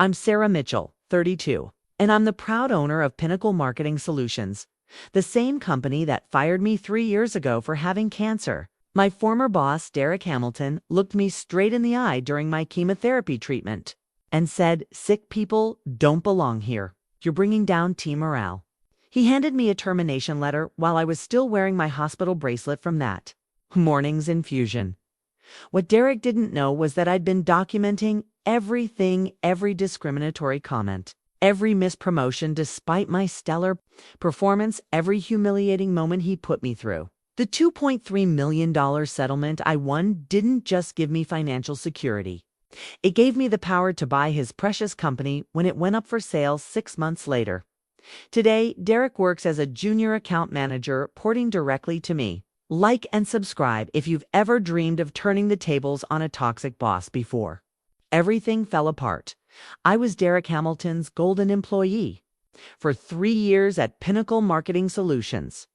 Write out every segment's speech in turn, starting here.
I'm Sarah Mitchell, 32, and I'm the proud owner of Pinnacle Marketing Solutions, the same company that fired me 3 years ago for having cancer. My former boss, Derek Hamilton, looked me straight in the eye during my chemotherapy treatment and said, "Sick people don't belong here. You're bringing down team morale." He handed me a termination letter while I was still wearing my hospital bracelet from that morning's infusion. What Derek didn't know was that I'd been documenting everything, every discriminatory comment, every mispromotion despite my stellar performance, every humiliating moment he put me through. The $2.3 million settlement I won didn't just give me financial security. It gave me the power to buy his precious company when it went up for sale 6 months later. Today, Derek works as a junior account manager, reporting directly to me. Like and subscribe if you've ever dreamed of turning the tables on a toxic boss before. Everything fell apart. I was Derek Hamilton's golden employee. For 3 years at Pinnacle Marketing Solutions,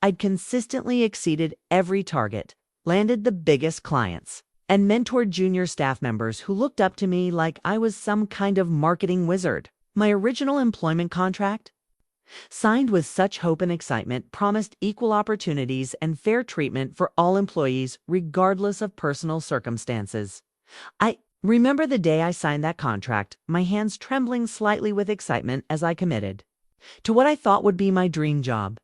I'd consistently exceeded every target, landed the biggest clients, and mentored junior staff members who looked up to me like I was some kind of marketing wizard. My original employment contract, signed with such hope and excitement, promised equal opportunities and fair treatment for all employees regardless of personal circumstances. I remember the day I signed that contract, my hands trembling slightly with excitement as I committed to what I thought would be my dream job.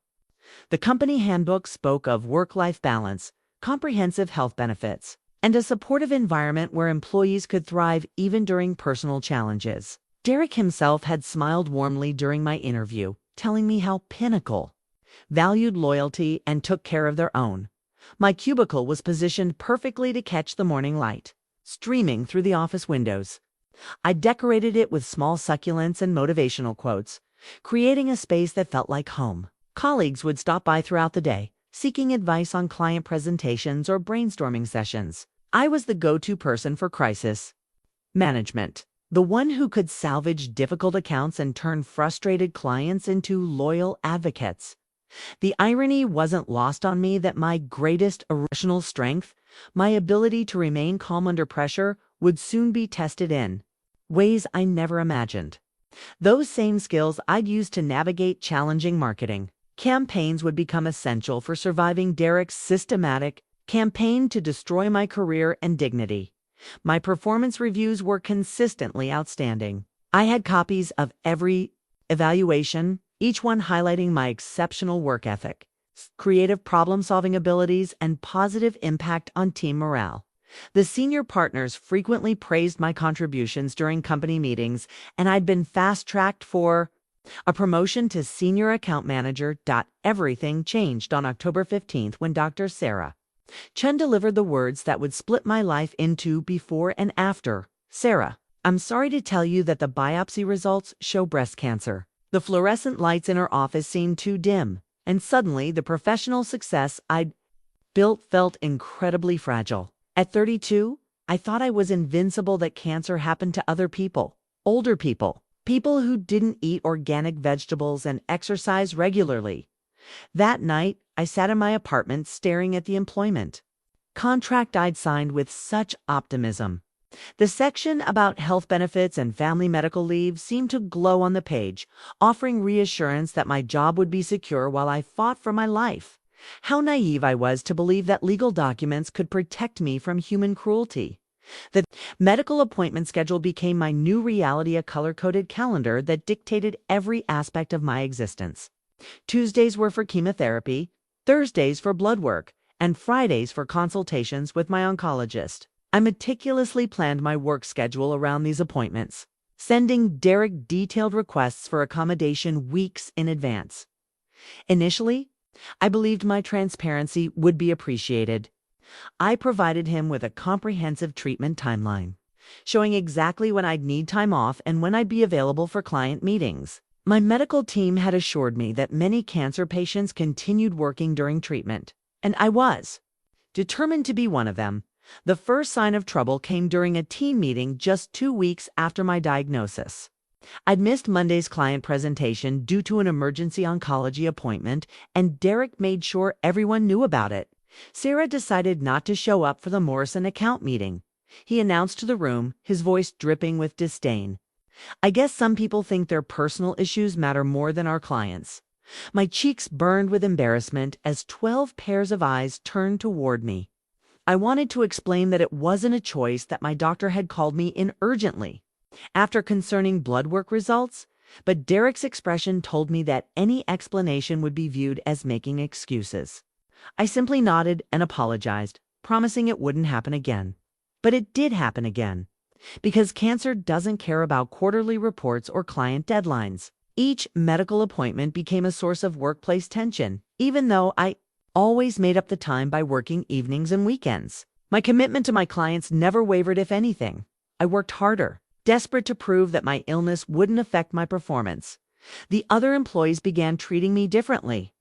The company handbook spoke of work-life balance, comprehensive health benefits, and a supportive environment where employees could thrive even during personal challenges. Derek himself had smiled warmly during my interview, telling me how Pinnacle valued loyalty and took care of their own. My cubicle was positioned perfectly to catch the morning light, streaming through the office windows. I decorated it with small succulents and motivational quotes, creating a space that felt like home. Colleagues would stop by throughout the day, seeking advice on client presentations or brainstorming sessions. I was the go-to person for crisis management, the one who could salvage difficult accounts and turn frustrated clients into loyal advocates. The irony wasn't lost on me that my greatest irrational strength, my ability to remain calm under pressure, would soon be tested in ways I never imagined. Those same skills I'd use to navigate challenging marketing campaigns would become essential for surviving Derek's systematic campaign to destroy my career and dignity. My performance reviews were consistently outstanding. I had copies of every evaluation, each one highlighting my exceptional work ethic, creative problem-solving abilities, and positive impact on team morale. The senior partners frequently praised my contributions during company meetings, and I'd been fast-tracked for a promotion to senior account manager. Everything changed on October 15th when Dr. Sarah Chun delivered the words that would split my life into before and after. "Sarah, I'm sorry to tell you that the biopsy results show breast cancer." The fluorescent lights in her office seemed too dim, and suddenly the professional success I'd built felt incredibly fragile. At 32, I thought I was invincible, that cancer happened to other people, older people, people who didn't eat organic vegetables and exercise regularly. That night, I sat in my apartment staring at the employment contract I'd signed with such optimism. The section about health benefits and family medical leave seemed to glow on the page, offering reassurance that my job would be secure while I fought for my life. How naive I was to believe that legal documents could protect me from human cruelty. The medical appointment schedule became my new reality, a color-coded calendar that dictated every aspect of my existence. Tuesdays were for chemotherapy, Thursdays for blood work, and Fridays for consultations with my oncologist. I meticulously planned my work schedule around these appointments, sending Derek detailed requests for accommodation weeks in advance. Initially, I believed my transparency would be appreciated. I provided him with a comprehensive treatment timeline, showing exactly when I'd need time off and when I'd be available for client meetings. My medical team had assured me that many cancer patients continued working during treatment, and I was determined to be one of them. The first sign of trouble came during a team meeting just 2 weeks after my diagnosis. I'd missed Monday's client presentation due to an emergency oncology appointment, and Derek made sure everyone knew about it. Sarah decided not to show up for the Morrison account meeting. He announced to the room, his voice dripping with disdain, I guess some people think their personal issues matter more than our clients. My cheeks burned with embarrassment as 12 pairs of eyes turned toward me. I wanted to explain that it wasn't a choice, that my doctor had called me in urgently after concerning blood work results, but Derek's expression told me that any explanation would be viewed as making excuses. I simply nodded and apologized, promising it wouldn't happen again. But it did happen again, because cancer doesn't care about quarterly reports or client deadlines. Each medical appointment became a source of workplace tension, even though I always made up the time by working evenings and weekends. My commitment to my clients never wavered. If anything, I worked harder, desperate to prove that my illness wouldn't affect my performance. The other employees began treating me differently.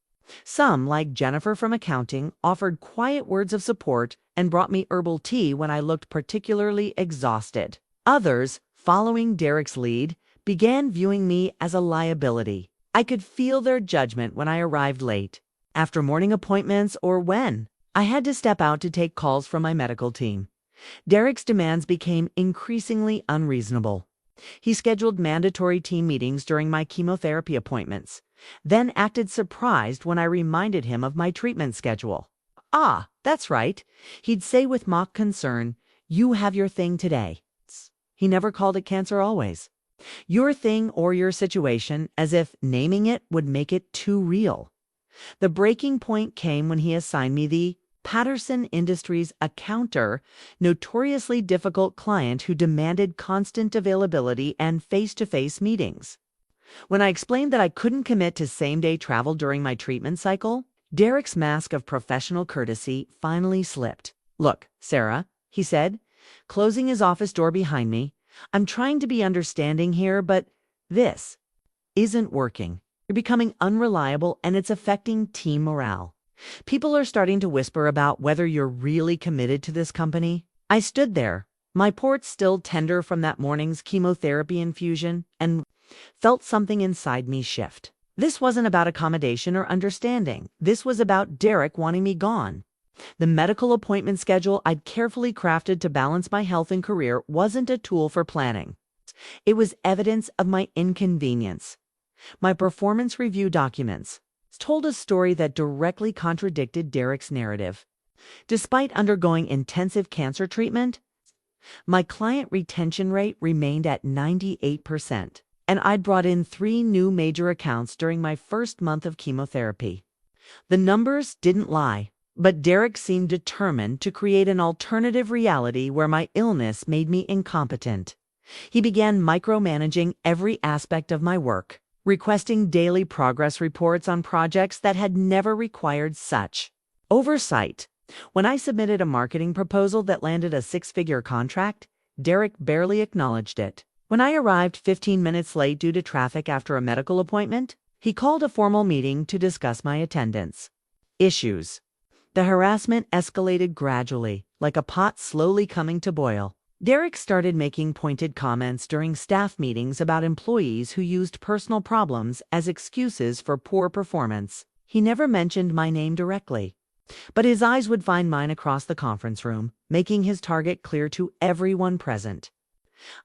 Some, like Jennifer from accounting, offered quiet words of support and brought me herbal tea when I looked particularly exhausted. Others, following Derek's lead, began viewing me as a liability. I could feel their judgment when I arrived late, after morning appointments, or when I had to step out to take calls from my medical team. Derek's demands became increasingly unreasonable. He scheduled mandatory team meetings during my chemotherapy appointments, then acted surprised when I reminded him of my treatment schedule. "Ah, that's right," he'd say with mock concern. "You have your thing today." He never called it cancer always. Your thing or your situation, as if naming it would make it too real. The breaking point came when he assigned me the Patterson Industries accountant, notoriously difficult client who demanded constant availability and face-to-face meetings. When I explained that I couldn't commit to same-day travel during my treatment cycle, Derek's mask of professional courtesy finally slipped. "Look, Sarah," he said, closing his office door behind me, "I'm trying to be understanding here, but this isn't working. You're becoming unreliable and it's affecting team morale. People are starting to whisper about whether you're really committed to this company." I stood there, my port still tender from that morning's chemotherapy infusion, and felt something inside me shift. This wasn't about accommodation or understanding. This was about Derek wanting me gone. The medical appointment schedule I'd carefully crafted to balance my health and career wasn't a tool for planning. It was evidence of my inconvenience. My performance review documents told a story that directly contradicted Derek's narrative. Despite undergoing intensive cancer treatment, my client retention rate remained at 98%, and I'd brought in 3 new major accounts during my first month of chemotherapy. The numbers didn't lie, but Derek seemed determined to create an alternative reality where my illness made me incompetent. He began micromanaging every aspect of my work, requesting daily progress reports on projects that had never required such oversight. When I submitted a marketing proposal that landed a 6-figure contract, Derek barely acknowledged it. When I arrived 15 minutes late due to traffic after a medical appointment, he called a formal meeting to discuss my attendance issues. The harassment escalated gradually, like a pot slowly coming to boil. Derek started making pointed comments during staff meetings about employees who used personal problems as excuses for poor performance. He never mentioned my name directly, but his eyes would find mine across the conference room, making his target clear to everyone present.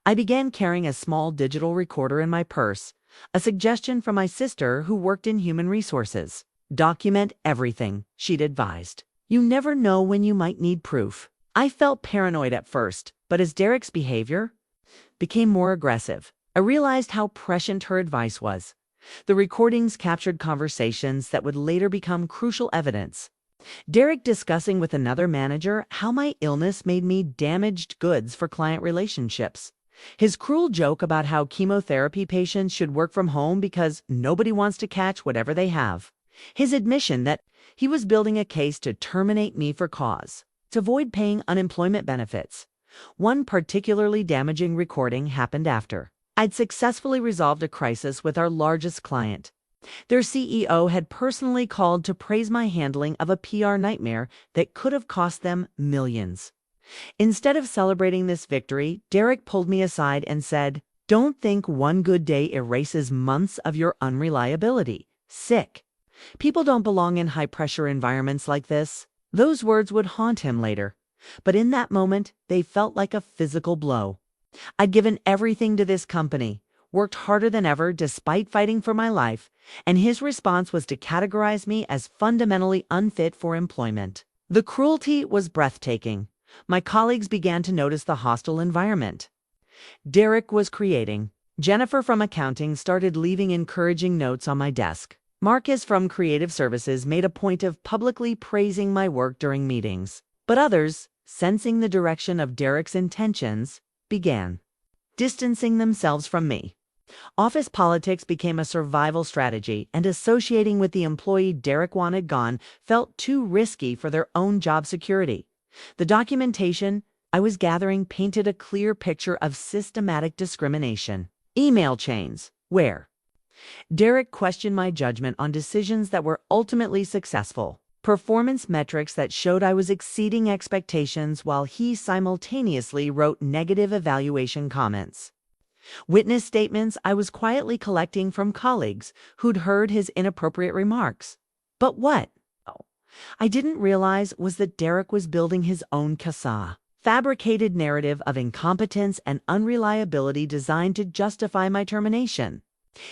I began carrying a small digital recorder in my purse, a suggestion from my sister who worked in human resources. "Document everything," she'd advised. "You never know when you might need proof." I felt paranoid at first, but as Derek's behavior became more aggressive, I realized how prescient her advice was. The recordings captured conversations that would later become crucial evidence. Derek discussing with another manager how my illness made me damaged goods for client relationships. His cruel joke about how chemotherapy patients should work from home because nobody wants to catch whatever they have. His admission that he was building a case to terminate me for cause, to avoid paying unemployment benefits. One particularly damaging recording happened after I'd successfully resolved a crisis with our largest client. Their CEO had personally called to praise my handling of a PR nightmare that could have cost them millions. Instead of celebrating this victory, Derek pulled me aside and said, "Don't think one good day erases months of your unreliability. Sick. People don't belong in high-pressure environments like this." Those words would haunt him later, but in that moment, they felt like a physical blow. I'd given everything to this company, worked harder than ever despite fighting for my life, and his response was to categorize me as fundamentally unfit for employment. The cruelty was breathtaking. My colleagues began to notice the hostile environment Derek was creating. Jennifer from accounting started leaving encouraging notes on my desk. Marcus from creative services made a point of publicly praising my work during meetings. But others, sensing the direction of Derek's intentions, began distancing themselves from me. Office politics became a survival strategy, and associating with the employee Derek wanted gone felt too risky for their own job security. The documentation I was gathering painted a clear picture of systematic discrimination. Email chains, where Derek questioned my judgment on decisions that were ultimately successful. Performance metrics that showed I was exceeding expectations while he simultaneously wrote negative evaluation comments. Witness statements I was quietly collecting from colleagues who'd heard his inappropriate remarks. But what I didn't realize was that Derek was building his own fabricated narrative of incompetence and unreliability designed to justify my termination.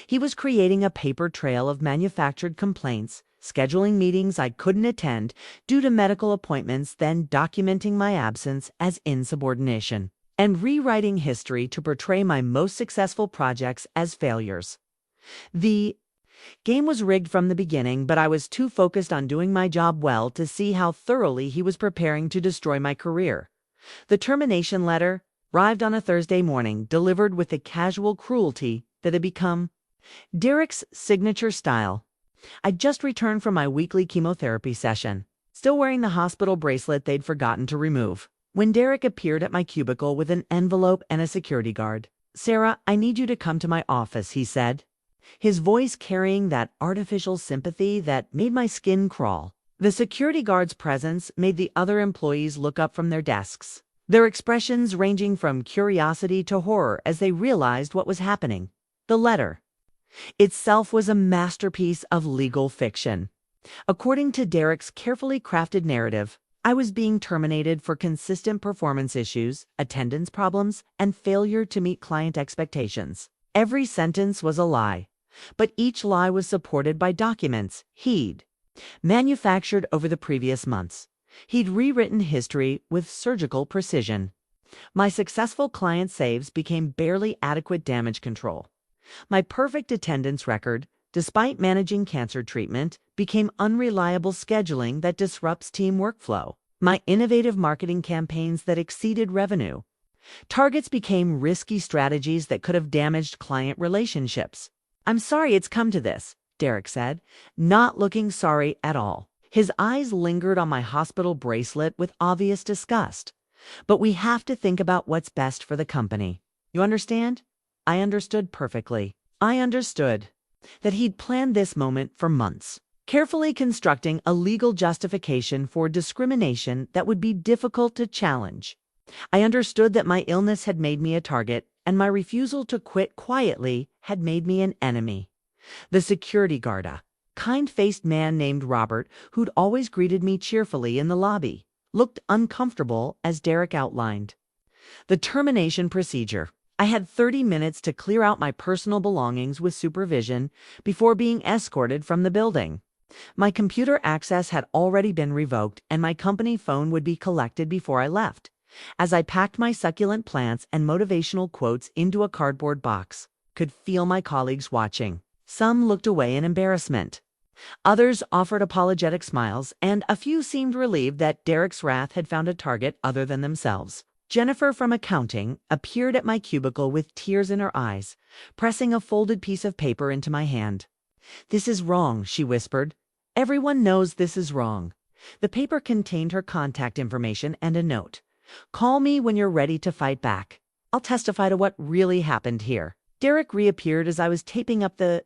He was creating a paper trail of manufactured complaints, scheduling meetings I couldn't attend due to medical appointments, then documenting my absence as insubordination, and rewriting history to portray my most successful projects as failures. The game was rigged from the beginning, but I was too focused on doing my job well to see how thoroughly he was preparing to destroy my career. The termination letter arrived on a Thursday morning, delivered with the casual cruelty that had become Derek's signature style. I'd just returned from my weekly chemotherapy session, still wearing the hospital bracelet they'd forgotten to remove, when Derek appeared at my cubicle with an envelope and a security guard. "Sarah, I need you to come to my office," he said, his voice carrying that artificial sympathy that made my skin crawl. The security guard's presence made the other employees look up from their desks, their expressions ranging from curiosity to horror as they realized what was happening. The letter itself was a masterpiece of legal fiction. According to Derek's carefully crafted narrative, I was being terminated for consistent performance issues, attendance problems, and failure to meet client expectations. Every sentence was a lie, but each lie was supported by documents he'd manufactured over the previous months. He'd rewritten history with surgical precision. My successful client saves became barely adequate damage control. My perfect attendance record, despite managing cancer treatment, became unreliable scheduling that disrupts team workflow. My innovative marketing campaigns that exceeded revenue targets became risky strategies that could have damaged client relationships. "I'm sorry it's come to this," Derek said, not looking sorry at all. His eyes lingered on my hospital bracelet with obvious disgust. "But we have to think about what's best for the company. You understand?" I understood perfectly. I understood that he'd planned this moment for months, carefully constructing a legal justification for discrimination that would be difficult to challenge. I understood that my illness had made me a target, and my refusal to quit quietly had made me an enemy. The security guard, a kind-faced man named Robert, who'd always greeted me cheerfully in the lobby, looked uncomfortable as Derek outlined the termination procedure. I had 30 minutes to clear out my personal belongings with supervision before being escorted from the building. My computer access had already been revoked, and my company phone would be collected before I left. As I packed my succulent plants and motivational quotes into a cardboard box, could feel my colleagues watching. Some looked away in embarrassment. Others offered apologetic smiles, and a few seemed relieved that Derek's wrath had found a target other than themselves. Jennifer from accounting appeared at my cubicle with tears in her eyes, pressing a folded piece of paper into my hand. "This is wrong," she whispered. "Everyone knows this is wrong." The paper contained her contact information and a note. "Call me when you're ready to fight back. I'll testify to what really happened here." Derek reappeared as I was taping up the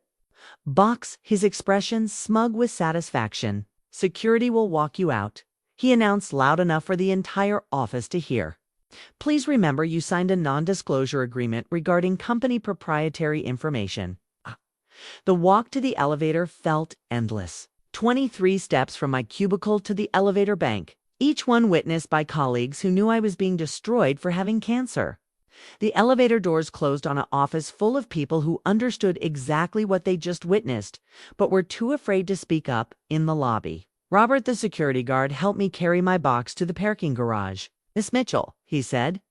box, his expression smug with satisfaction. "Security will walk you out," he announced loud enough for the entire office to hear. "Please remember you signed a non-disclosure agreement regarding company proprietary information." The walk to the elevator felt endless. 23 steps from my cubicle to the elevator bank, each one witnessed by colleagues who knew I was being destroyed for having cancer. The elevator doors closed on an office full of people who understood exactly what they just witnessed, but were too afraid to speak up in the lobby. Robert, the security guard, helped me carry my box to the parking garage. "Miss Mitchell," he said,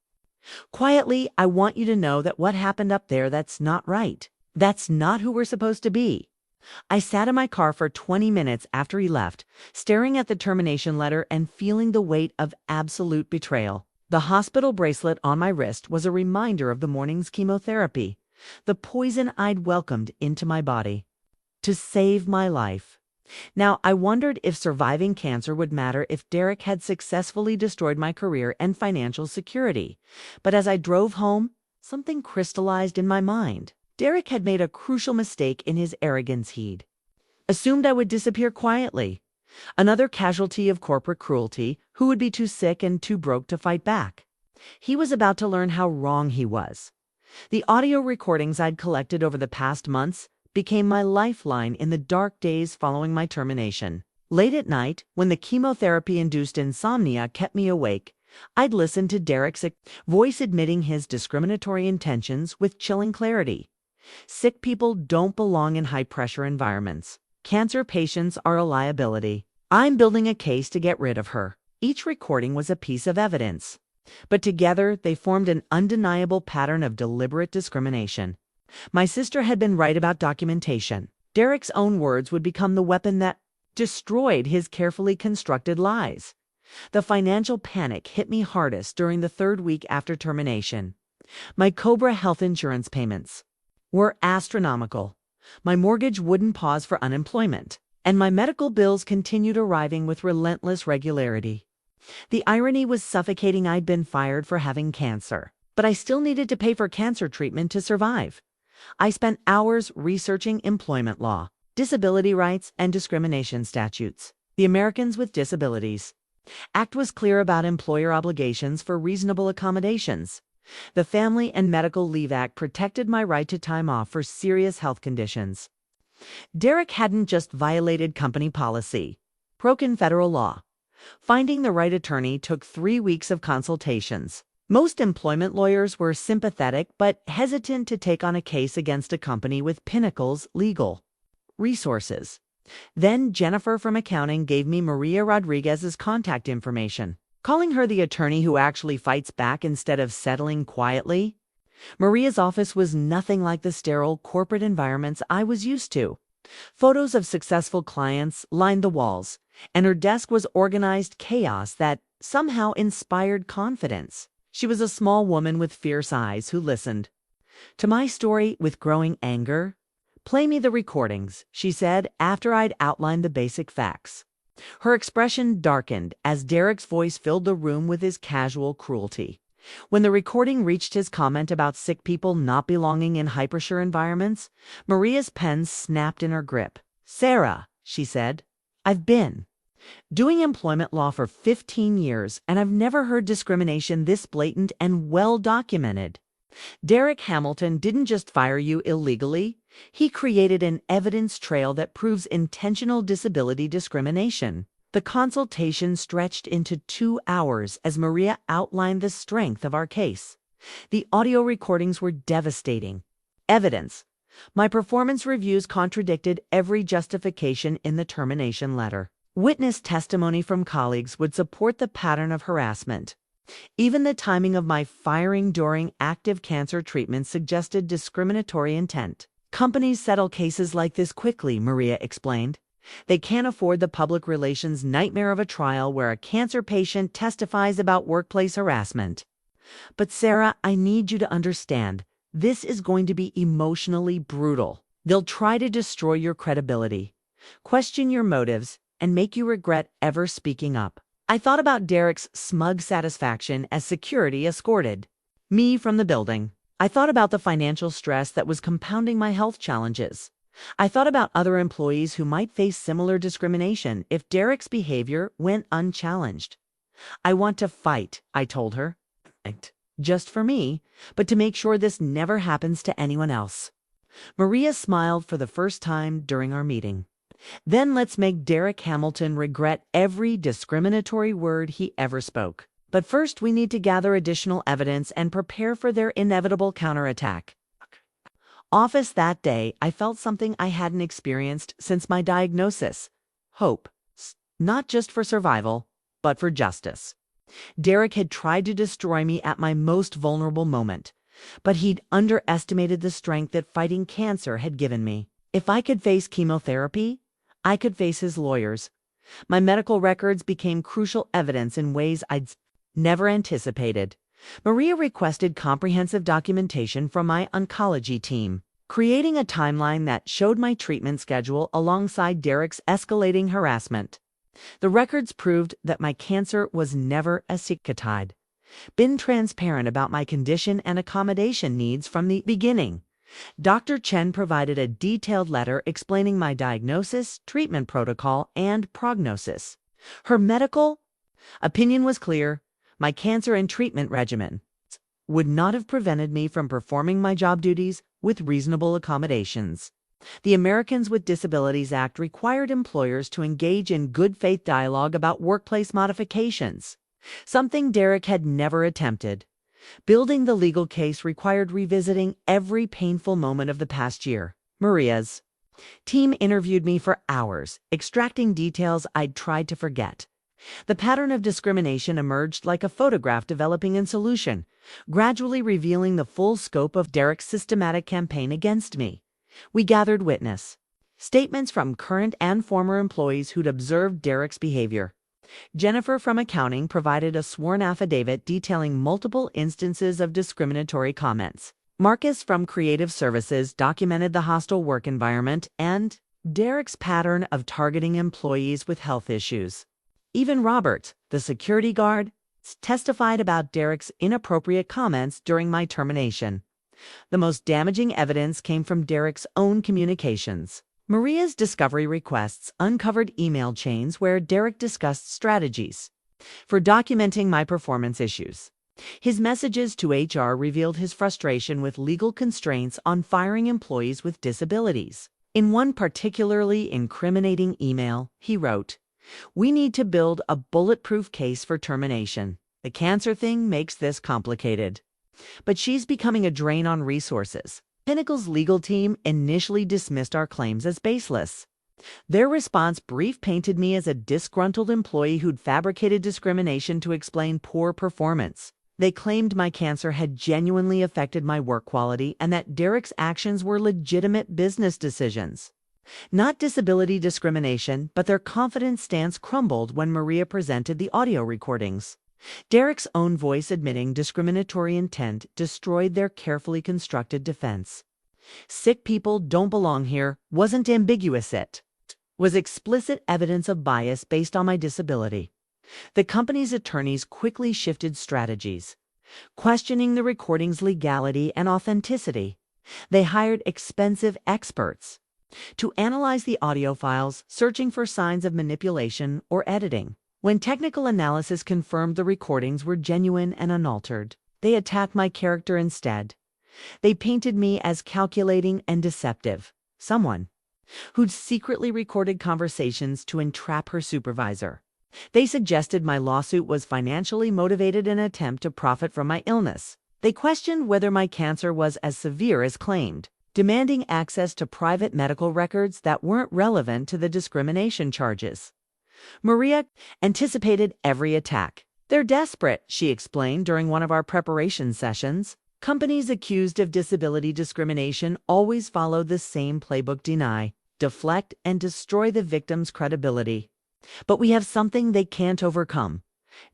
"quietly, I want you to know that what happened up there, that's not right. That's not who we're supposed to be." I sat in my car for 20 minutes after he left, staring at the termination letter and feeling the weight of absolute betrayal. The hospital bracelet on my wrist was a reminder of the morning's chemotherapy, the poison I'd welcomed into my body to save my life. Now, I wondered if surviving cancer would matter if Derek had successfully destroyed my career and financial security. But as I drove home, something crystallized in my mind. Derek had made a crucial mistake in his arrogance. He'd assumed I would disappear quietly, another casualty of corporate cruelty who would be too sick and too broke to fight back. He was about to learn how wrong he was. The audio recordings I'd collected over the past months became my lifeline in the dark days following my termination. Late at night, when the chemotherapy-induced insomnia kept me awake, I'd listen to Derek's voice admitting his discriminatory intentions with chilling clarity. Sick people don't belong in high-pressure environments. Cancer patients are a liability. I'm building a case to get rid of her. Each recording was a piece of evidence, but together they formed an undeniable pattern of deliberate discrimination. My sister had been right about documentation. Derek's own words would become the weapon that destroyed his carefully constructed lies. The financial panic hit me hardest during the third week after termination. My COBRA health insurance payments were astronomical. My mortgage wouldn't pause for unemployment, and my medical bills continued arriving with relentless regularity. The irony was suffocating. I'd been fired for having cancer, but I still needed to pay for cancer treatment to survive. I spent hours researching employment law, disability rights, and discrimination statutes. The Americans with Disabilities Act was clear about employer obligations for reasonable accommodations. The Family and Medical Leave Act protected my right to time off for serious health conditions. Derek hadn't just violated company policy, broken federal law. Finding the right attorney took 3 weeks of consultations. Most employment lawyers were sympathetic but hesitant to take on a case against a company with Pinnacle's legal resources. Then Jennifer from accounting gave me Maria Rodriguez's contact information, calling her the attorney who actually fights back instead of settling quietly. Maria's office was nothing like the sterile corporate environments I was used to. Photos of successful clients lined the walls, and her desk was organized chaos that somehow inspired confidence. She was a small woman with fierce eyes who listened to my story with growing anger. "Play me the recordings," she said after I'd outlined the basic facts. Her expression darkened as Derek's voice filled the room with his casual cruelty. When the recording reached his comment about sick people not belonging in high-pressure environments, Maria's pen snapped in her grip. "Sarah," she said, "I've been doing employment law for 15 years, and I've never heard discrimination this blatant and well-documented. Derek Hamilton didn't just fire you illegally. He created an evidence trail that proves intentional disability discrimination." The consultation stretched into 2 hours as Maria outlined the strength of our case. The audio recordings were devastating. Evidence. My performance reviews contradicted every justification in the termination letter. Witness testimony from colleagues would support the pattern of harassment. Even the timing of my firing during active cancer treatment suggested discriminatory intent. "Companies settle cases like this quickly," Maria explained. "They can't afford the public relations nightmare of a trial where a cancer patient testifies about workplace harassment. But Sarah, I need you to understand, this is going to be emotionally brutal. They'll try to destroy your credibility, question your motives, and make you regret ever speaking up." I thought about Derek's smug satisfaction as security escorted me from the building. I thought about the financial stress that was compounding my health challenges. I thought about other employees who might face similar discrimination if Derek's behavior went unchallenged. "I want to fight," I told her. "Just for me, but to make sure this never happens to anyone else." Maria smiled for the first time during our meeting. "Then let's make Derek Hamilton regret every discriminatory word he ever spoke." But first, we need to gather additional evidence and prepare for their inevitable counterattack. Office that day, I felt something I hadn't experienced since my diagnosis. Hope. Not just for survival, but for justice. Derek had tried to destroy me at my most vulnerable moment, but he'd underestimated the strength that fighting cancer had given me. If I could face chemotherapy, I could face his lawyers. My medical records became crucial evidence in ways I'd never anticipated. Maria requested comprehensive documentation from my oncology team, creating a timeline that showed my treatment schedule alongside Derek's escalating harassment. The records proved that my cancer was never cicatrized. Been transparent about my condition and accommodation needs from the beginning. Dr. Chen provided a detailed letter explaining my diagnosis, treatment protocol, and prognosis. Her medical opinion was clear. My cancer and treatment regimen would not have prevented me from performing my job duties with reasonable accommodations. The Americans with Disabilities Act required employers to engage in good faith dialogue about workplace modifications, something Derek had never attempted. Building the legal case required revisiting every painful moment of the past year. Maria's team interviewed me for hours, extracting details I'd tried to forget. The pattern of discrimination emerged like a photograph developing in solution, gradually revealing the full scope of Derek's systematic campaign against me. We gathered witness statements from current and former employees who'd observed Derek's behavior. Jennifer from accounting provided a sworn affidavit detailing multiple instances of discriminatory comments. Marcus from creative services documented the hostile work environment and Derek's pattern of targeting employees with health issues. Even Robert, the security guard, testified about Derek's inappropriate comments during my termination. The most damaging evidence came from Derek's own communications. Maria's discovery requests uncovered email chains where Derek discussed strategies for documenting my performance issues. His messages to HR revealed his frustration with legal constraints on firing employees with disabilities. In one particularly incriminating email, he wrote, "We need to build a bulletproof case for termination. The cancer thing makes this complicated. But she's becoming a drain on resources." Pinnacle's legal team initially dismissed our claims as baseless. Their response brief painted me as a disgruntled employee who'd fabricated discrimination to explain poor performance. They claimed my cancer had genuinely affected my work quality and that Derek's actions were legitimate business decisions, not disability discrimination, but their confident stance crumbled when Maria presented the audio recordings. Derek's own voice admitting discriminatory intent destroyed their carefully constructed defense. "Sick people don't belong here" wasn't ambiguous. It was explicit evidence of bias based on my disability. The company's attorneys quickly shifted strategies, questioning the recording's legality and authenticity. They hired expensive experts to analyze the audio files, searching for signs of manipulation or editing. When technical analysis confirmed the recordings were genuine and unaltered, they attacked my character instead. They painted me as calculating and deceptive, someone who'd secretly recorded conversations to entrap her supervisor. They suggested my lawsuit was financially motivated in an attempt to profit from my illness. They questioned whether my cancer was as severe as claimed, demanding access to private medical records that weren't relevant to the discrimination charges. Maria anticipated every attack. "They're desperate," she explained during one of our preparation sessions. "Companies accused of disability discrimination always follow the same playbook: deny, deflect, and destroy the victim's credibility. But we have something they can't overcome: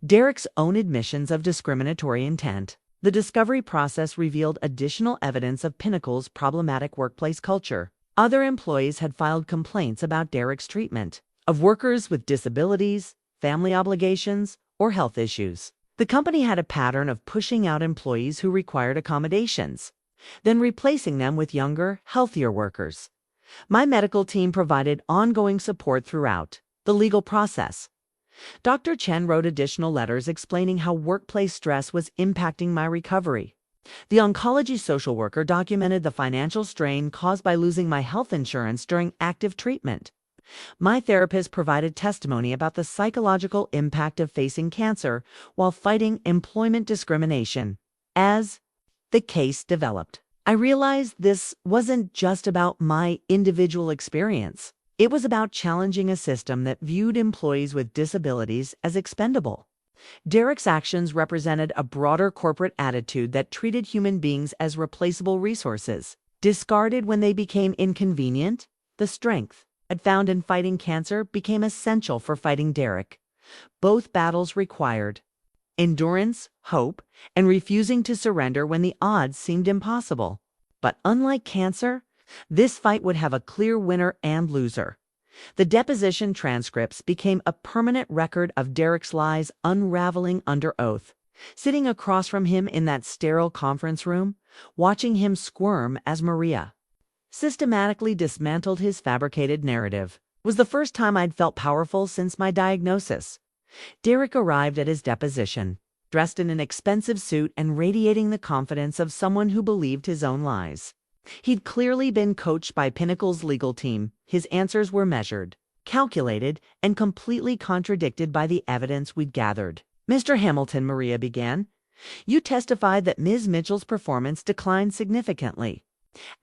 Derek's own admissions of discriminatory intent." The discovery process revealed additional evidence of Pinnacle's problematic workplace culture. Other employees had filed complaints about Derek's treatment of workers with disabilities, family obligations, or health issues. The company had a pattern of pushing out employees who required accommodations, then replacing them with younger, healthier workers. My medical team provided ongoing support throughout the legal process. Dr. Chen wrote additional letters explaining how workplace stress was impacting my recovery. The oncology social worker documented the financial strain caused by losing my health insurance during active treatment. My therapist provided testimony about the psychological impact of facing cancer while fighting employment discrimination. As the case developed, I realized this wasn't just about my individual experience. It was about challenging a system that viewed employees with disabilities as expendable. Derek's actions represented a broader corporate attitude that treated human beings as replaceable resources, discarded when they became inconvenient. The strength I'd found in fighting cancer became essential for fighting Derek. Both battles required endurance, hope, and refusing to surrender when the odds seemed impossible. But unlike cancer, this fight would have a clear winner and loser. The deposition transcripts became a permanent record of Derek's lies unraveling under oath. Sitting across from him in that sterile conference room, watching him squirm as Maria systematically dismantled his fabricated narrative, was the first time I'd felt powerful since my diagnosis. Derek arrived at his deposition, dressed in an expensive suit and radiating the confidence of someone who believed his own lies. He'd clearly been coached by Pinnacle's legal team. His answers were measured, calculated, and completely contradicted by the evidence we'd gathered. "Mr. Hamilton," Maria began, "you testified that Ms. Mitchell's performance declined significantly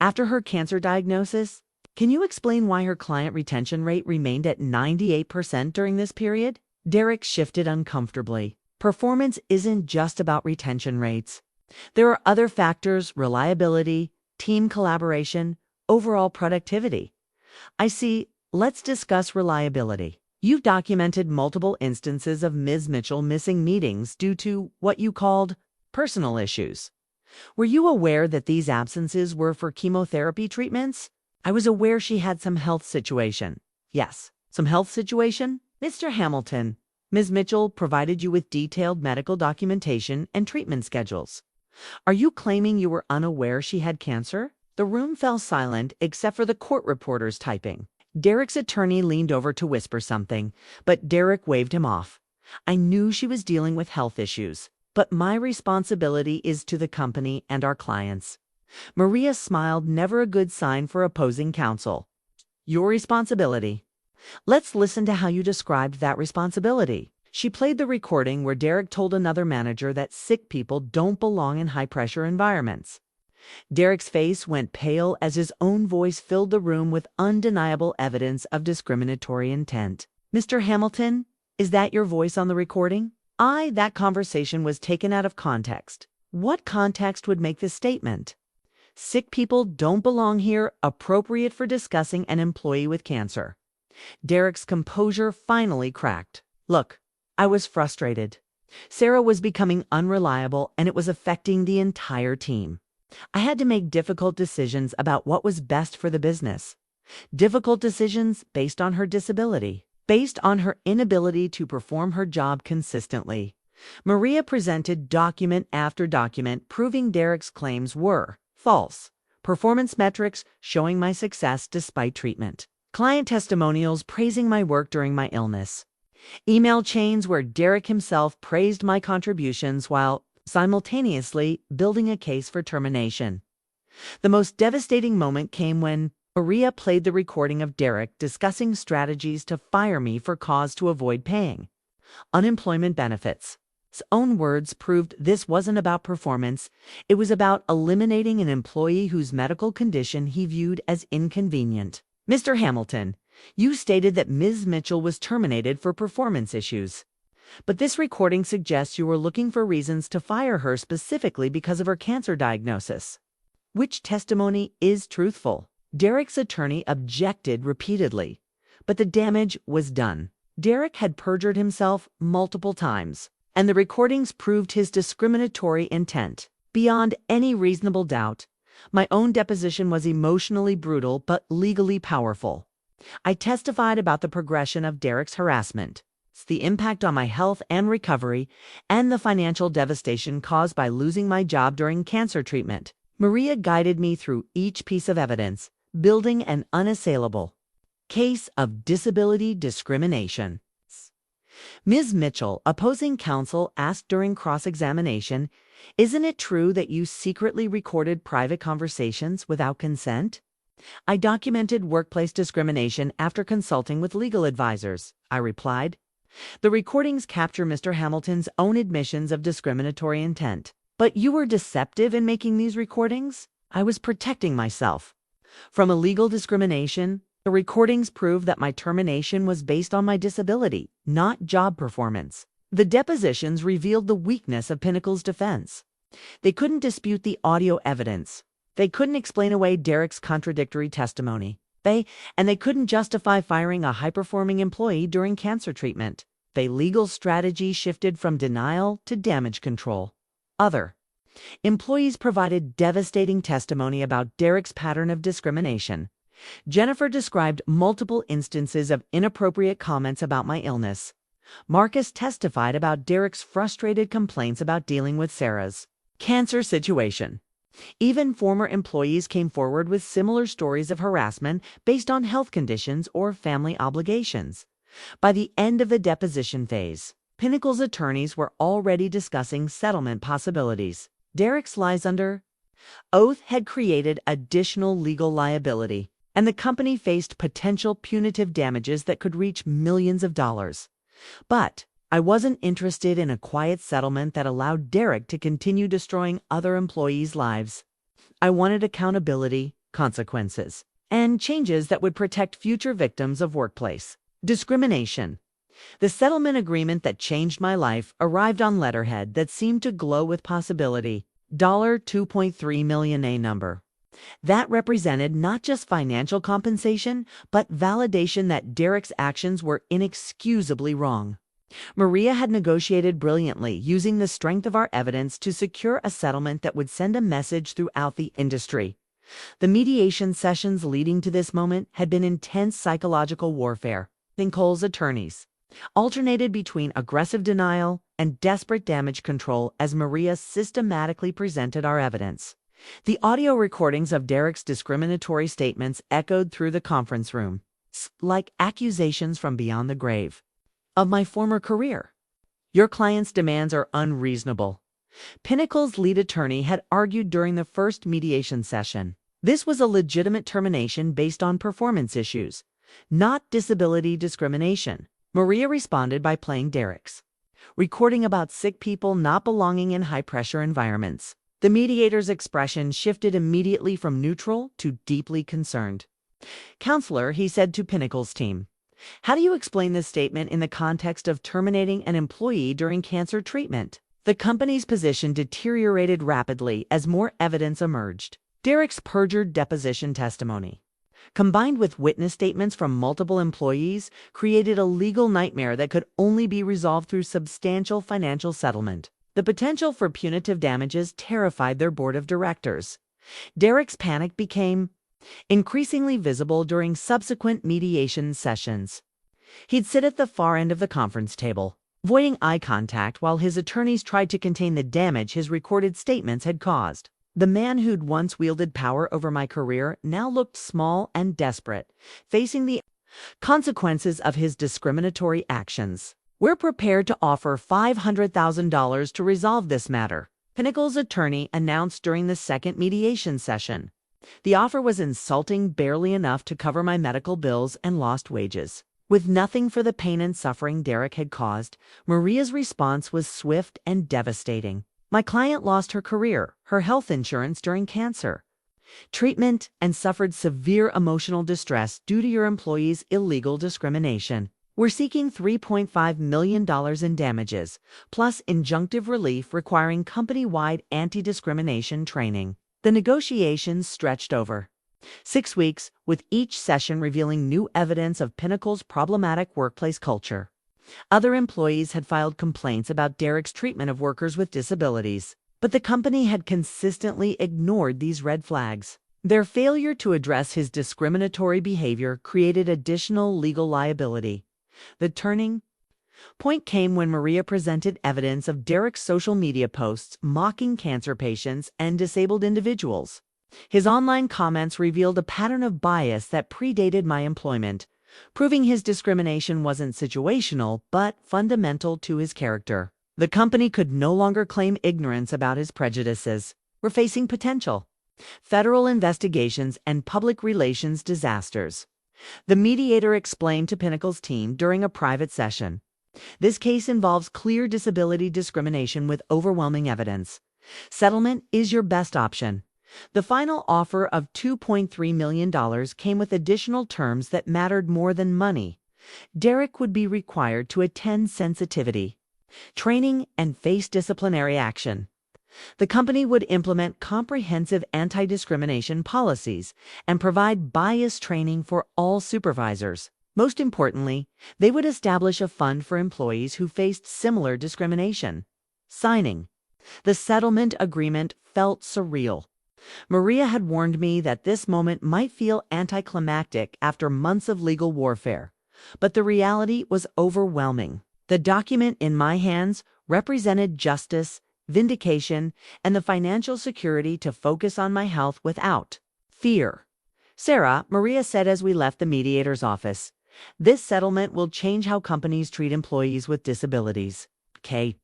after her cancer diagnosis. Can you explain why her client retention rate remained at 98% during this period?" Derek shifted uncomfortably. Performance isn't just about retention rates. There are other factors: reliability, team collaboration, overall productivity. "I see. Let's discuss reliability. You've documented multiple instances of Ms. Mitchell missing meetings due to what you called personal issues. Were you aware that these absences were for chemotherapy treatments?" "I was aware she had some health situation." "Yes, some health situation?" "Mr. Hamilton, Ms. Mitchell provided you with detailed medical documentation and treatment schedules. Are you claiming you were unaware she had cancer?" The room fell silent except for the court reporters typing. Derek's attorney leaned over to whisper something, but Derek waved him off. "I knew she was dealing with health issues, but my responsibility is to the company and our clients." Maria smiled, never a good sign for opposing counsel. "Your responsibility. Let's listen to how you described that responsibility." She played the recording where Derek told another manager that sick people don't belong in high-pressure environments. Derek's face went pale as his own voice filled the room with undeniable evidence of discriminatory intent. "Mr. Hamilton, is that your voice on the recording?" That conversation was taken out of context." "What context would make this statement?" "Sick people don't belong here, appropriate for discussing an employee with cancer." Derek's composure finally cracked. "Look, I was frustrated. Sarah was becoming unreliable, and it was affecting the entire team. I had to make difficult decisions about what was best for the business. Difficult decisions based on her disability, based on her inability to perform her job consistently." Maria presented document after document proving Derek's claims were false. Performance metrics showing my success despite treatment. Client testimonials praising my work during my illness. Email chains where Derek himself praised my contributions while simultaneously building a case for termination. The most devastating moment came when Maria played the recording of Derek discussing strategies to fire me for cause to avoid paying unemployment benefits. His own words proved this wasn't about performance. It was about eliminating an employee whose medical condition he viewed as inconvenient. "Mr. Hamilton, you stated that Ms. Mitchell was terminated for performance issues. But this recording suggests you were looking for reasons to fire her specifically because of her cancer diagnosis. Which testimony is truthful?" Derek's attorney objected repeatedly, but the damage was done. Derek had perjured himself multiple times, and the recordings proved his discriminatory intent. Beyond any reasonable doubt, my own deposition was emotionally brutal but legally powerful. I testified about the progression of Derek's harassment, the impact on my health and recovery, and the financial devastation caused by losing my job during cancer treatment. Maria guided me through each piece of evidence, building an unassailable case of disability discrimination. Ms. Mitchell, opposing counsel, asked during cross-examination, "Isn't it true that you secretly recorded private conversations without consent?" I documented workplace discrimination after consulting with legal advisors, I replied. The recordings capture Mr. Hamilton's own admissions of discriminatory intent. But you were deceptive in making these recordings? I was protecting myself. From illegal discrimination, the recordings prove that my termination was based on my disability, not job performance. The depositions revealed the weakness of Pinnacle's defense. They couldn't dispute the audio evidence. They couldn't explain away Derek's contradictory testimony. They couldn't justify firing a high-performing employee during cancer treatment. The legal strategy shifted from denial to damage control. Other employees provided devastating testimony about Derek's pattern of discrimination. Jennifer described multiple instances of inappropriate comments about my illness. Marcus testified about Derek's frustrated complaints about dealing with Sarah's cancer situation. Even former employees came forward with similar stories of harassment based on health conditions or family obligations. By the end of the deposition phase, Pinnacle's attorneys were already discussing settlement possibilities. Derek's lies under oath had created additional legal liability, and the company faced potential punitive damages that could reach millions of dollars. But I wasn't interested in a quiet settlement that allowed Derek to continue destroying other employees' lives. I wanted accountability, consequences, and changes that would protect future victims of workplace discrimination. The settlement agreement that changed my life arrived on letterhead that seemed to glow with possibility. $2.3 million a number. That represented not just financial compensation, but validation that Derek's actions were inexcusably wrong. Maria had negotiated brilliantly, using the strength of our evidence to secure a settlement that would send a message throughout the industry. The mediation sessions leading to this moment had been intense psychological warfare. Cole's attorneys alternated between aggressive denial and desperate damage control as Maria systematically presented our evidence. The audio recordings of Derek's discriminatory statements echoed through the conference room, like accusations from beyond the grave. Of my former career. Your client's demands are unreasonable. Pinnacle's lead attorney had argued during the first mediation session. This was a legitimate termination based on performance issues, not disability discrimination. Maria responded by playing Derek's recording about sick people not belonging in high-pressure environments. The mediator's expression shifted immediately from neutral to deeply concerned. Counselor, he said to Pinnacle's team, how do you explain this statement in the context of terminating an employee during cancer treatment? The company's position deteriorated rapidly as more evidence emerged. Derek's perjured deposition testimony, combined with witness statements from multiple employees, created a legal nightmare that could only be resolved through substantial financial settlement. The potential for punitive damages terrified their board of directors. Derek's panic became increasingly visible during subsequent mediation sessions. He'd sit at the far end of the conference table, avoiding eye contact while his attorneys tried to contain the damage his recorded statements had caused. The man who'd once wielded power over my career now looked small and desperate, facing the consequences of his discriminatory actions. We're prepared to offer $500,000 to resolve this matter, Pinnacle's attorney announced during the second mediation session. The offer was insulting, barely enough to cover my medical bills and lost wages. With nothing for the pain and suffering Derek had caused, Maria's response was swift and devastating. My client lost her career, her health insurance during cancer treatment, and suffered severe emotional distress due to your employee's illegal discrimination. We're seeking $3.5 million in damages, plus injunctive relief requiring company-wide anti-discrimination training. The negotiations stretched over 6 weeks, with each session revealing new evidence of Pinnacle's problematic workplace culture. Other employees had filed complaints about Derek's treatment of workers with disabilities, but the company had consistently ignored these red flags. Their failure to address his discriminatory behavior created additional legal liability. The turning point came when Maria presented evidence of Derek's social media posts mocking cancer patients and disabled individuals. His online comments revealed a pattern of bias that predated my employment, proving his discrimination wasn't situational but fundamental to his character. The company could no longer claim ignorance about his prejudices. We're facing potential federal investigations, and public relations disasters. The mediator explained to Pinnacle's team during a private session. This case involves clear disability discrimination with overwhelming evidence. Settlement is your best option. The final offer of $2.3 million came with additional terms that mattered more than money. Derek would be required to attend sensitivity training and face disciplinary action. The company would implement comprehensive anti-discrimination policies and provide bias training for all supervisors. Most importantly, they would establish a fund for employees who faced similar discrimination. Signing. The settlement agreement felt surreal. Maria had warned me that this moment might feel anticlimactic after months of legal warfare, but the reality was overwhelming. The document in my hands represented justice, vindication, and the financial security to focus on my health without fear. Sarah, Maria said as we left the mediator's office, this settlement will change how companies treat employees with disabilities. K.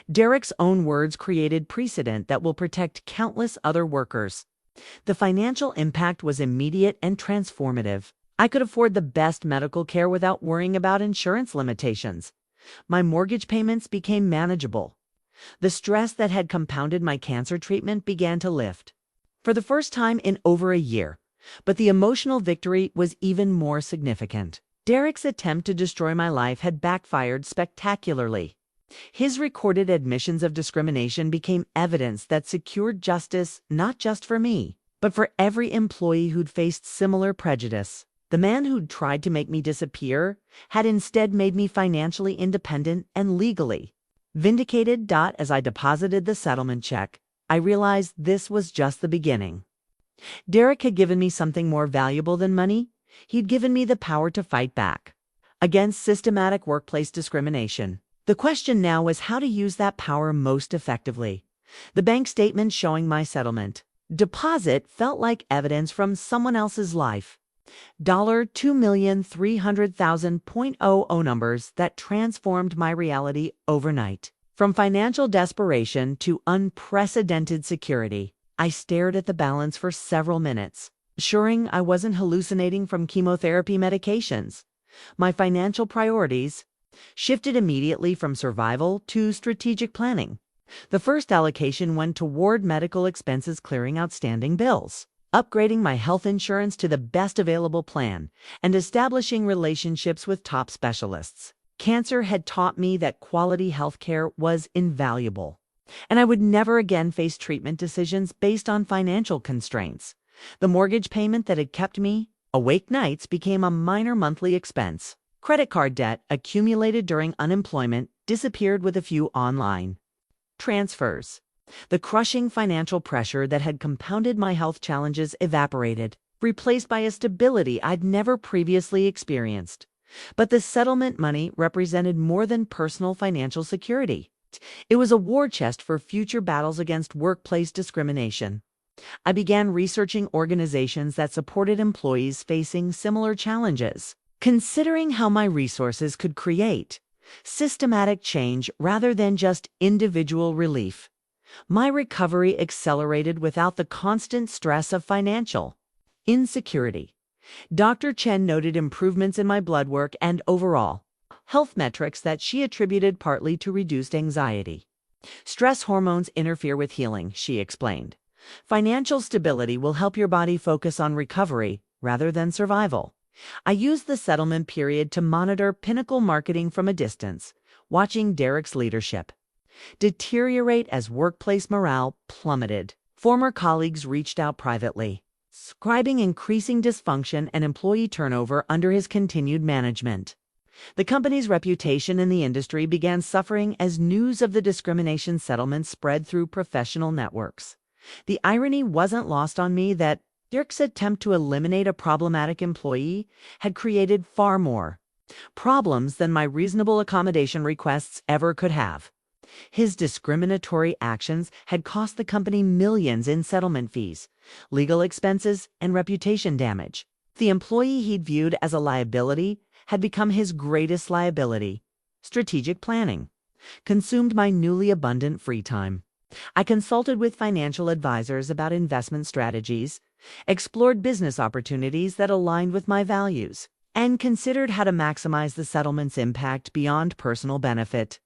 Derek's own words created precedent that will protect countless other workers. The financial impact was immediate and transformative. I could afford the best medical care without worrying about insurance limitations. My mortgage payments became manageable. The stress that had compounded my cancer treatment began to lift. For the first time in over a year. But the emotional victory was even more significant. Derek's attempt to destroy my life had backfired spectacularly. His recorded admissions of discrimination became evidence that secured justice not just for me, but for every employee who'd faced similar prejudice. The man who'd tried to make me disappear had instead made me financially independent and legally vindicated. As I deposited the settlement check, I realized this was just the beginning. Derek had given me something more valuable than money. He'd given me the power to fight back against systematic workplace discrimination. The question now was how to use that power most effectively. The bank statement showing my settlement deposit felt like evidence from someone else's life. $2,300,000.00 numbers that transformed my reality overnight. From financial desperation to unprecedented security, I stared at the balance for several minutes, assuring I wasn't hallucinating from chemotherapy medications. My financial priorities shifted immediately from survival to strategic planning. The first allocation went toward medical expenses, clearing outstanding bills, upgrading my health insurance to the best available plan, and establishing relationships with top specialists. Cancer had taught me that quality health care was invaluable, and I would never again face treatment decisions based on financial constraints. The mortgage payment that had kept me awake nights became a minor monthly expense. Credit card debt accumulated during unemployment disappeared with a few online transfers. The crushing financial pressure that had compounded my health challenges evaporated, replaced by a stability I'd never previously experienced. But the settlement money represented more than personal financial security. It was a war chest for future battles against workplace discrimination. I began researching organizations that supported employees facing similar challenges, considering how my resources could create systematic change rather than just individual relief. My recovery accelerated without the constant stress of financial insecurity. Dr. Chen noted improvements in my blood work and overall health metrics that she attributed partly to reduced anxiety. Stress hormones interfere with healing, she explained. Financial stability will help your body focus on recovery rather than survival. I used the settlement period to monitor Pinnacle Marketing from a distance, watching Derek's leadership deteriorate as workplace morale plummeted. Former colleagues reached out privately, describing increasing dysfunction and employee turnover under his continued management. The company's reputation in the industry began suffering as news of the discrimination settlement spread through professional networks. The irony wasn't lost on me that Derek's attempt to eliminate a problematic employee had created far more problems than my reasonable accommodation requests ever could have. His discriminatory actions had cost the company millions in settlement fees, legal expenses, and reputation damage. The employee he'd viewed as a liability had become his greatest liability. Strategic planning consumed my newly abundant free time. I consulted with financial advisors about investment strategies, explored business opportunities that aligned with my values, and considered how to maximize the settlement's impact beyond personal benefit.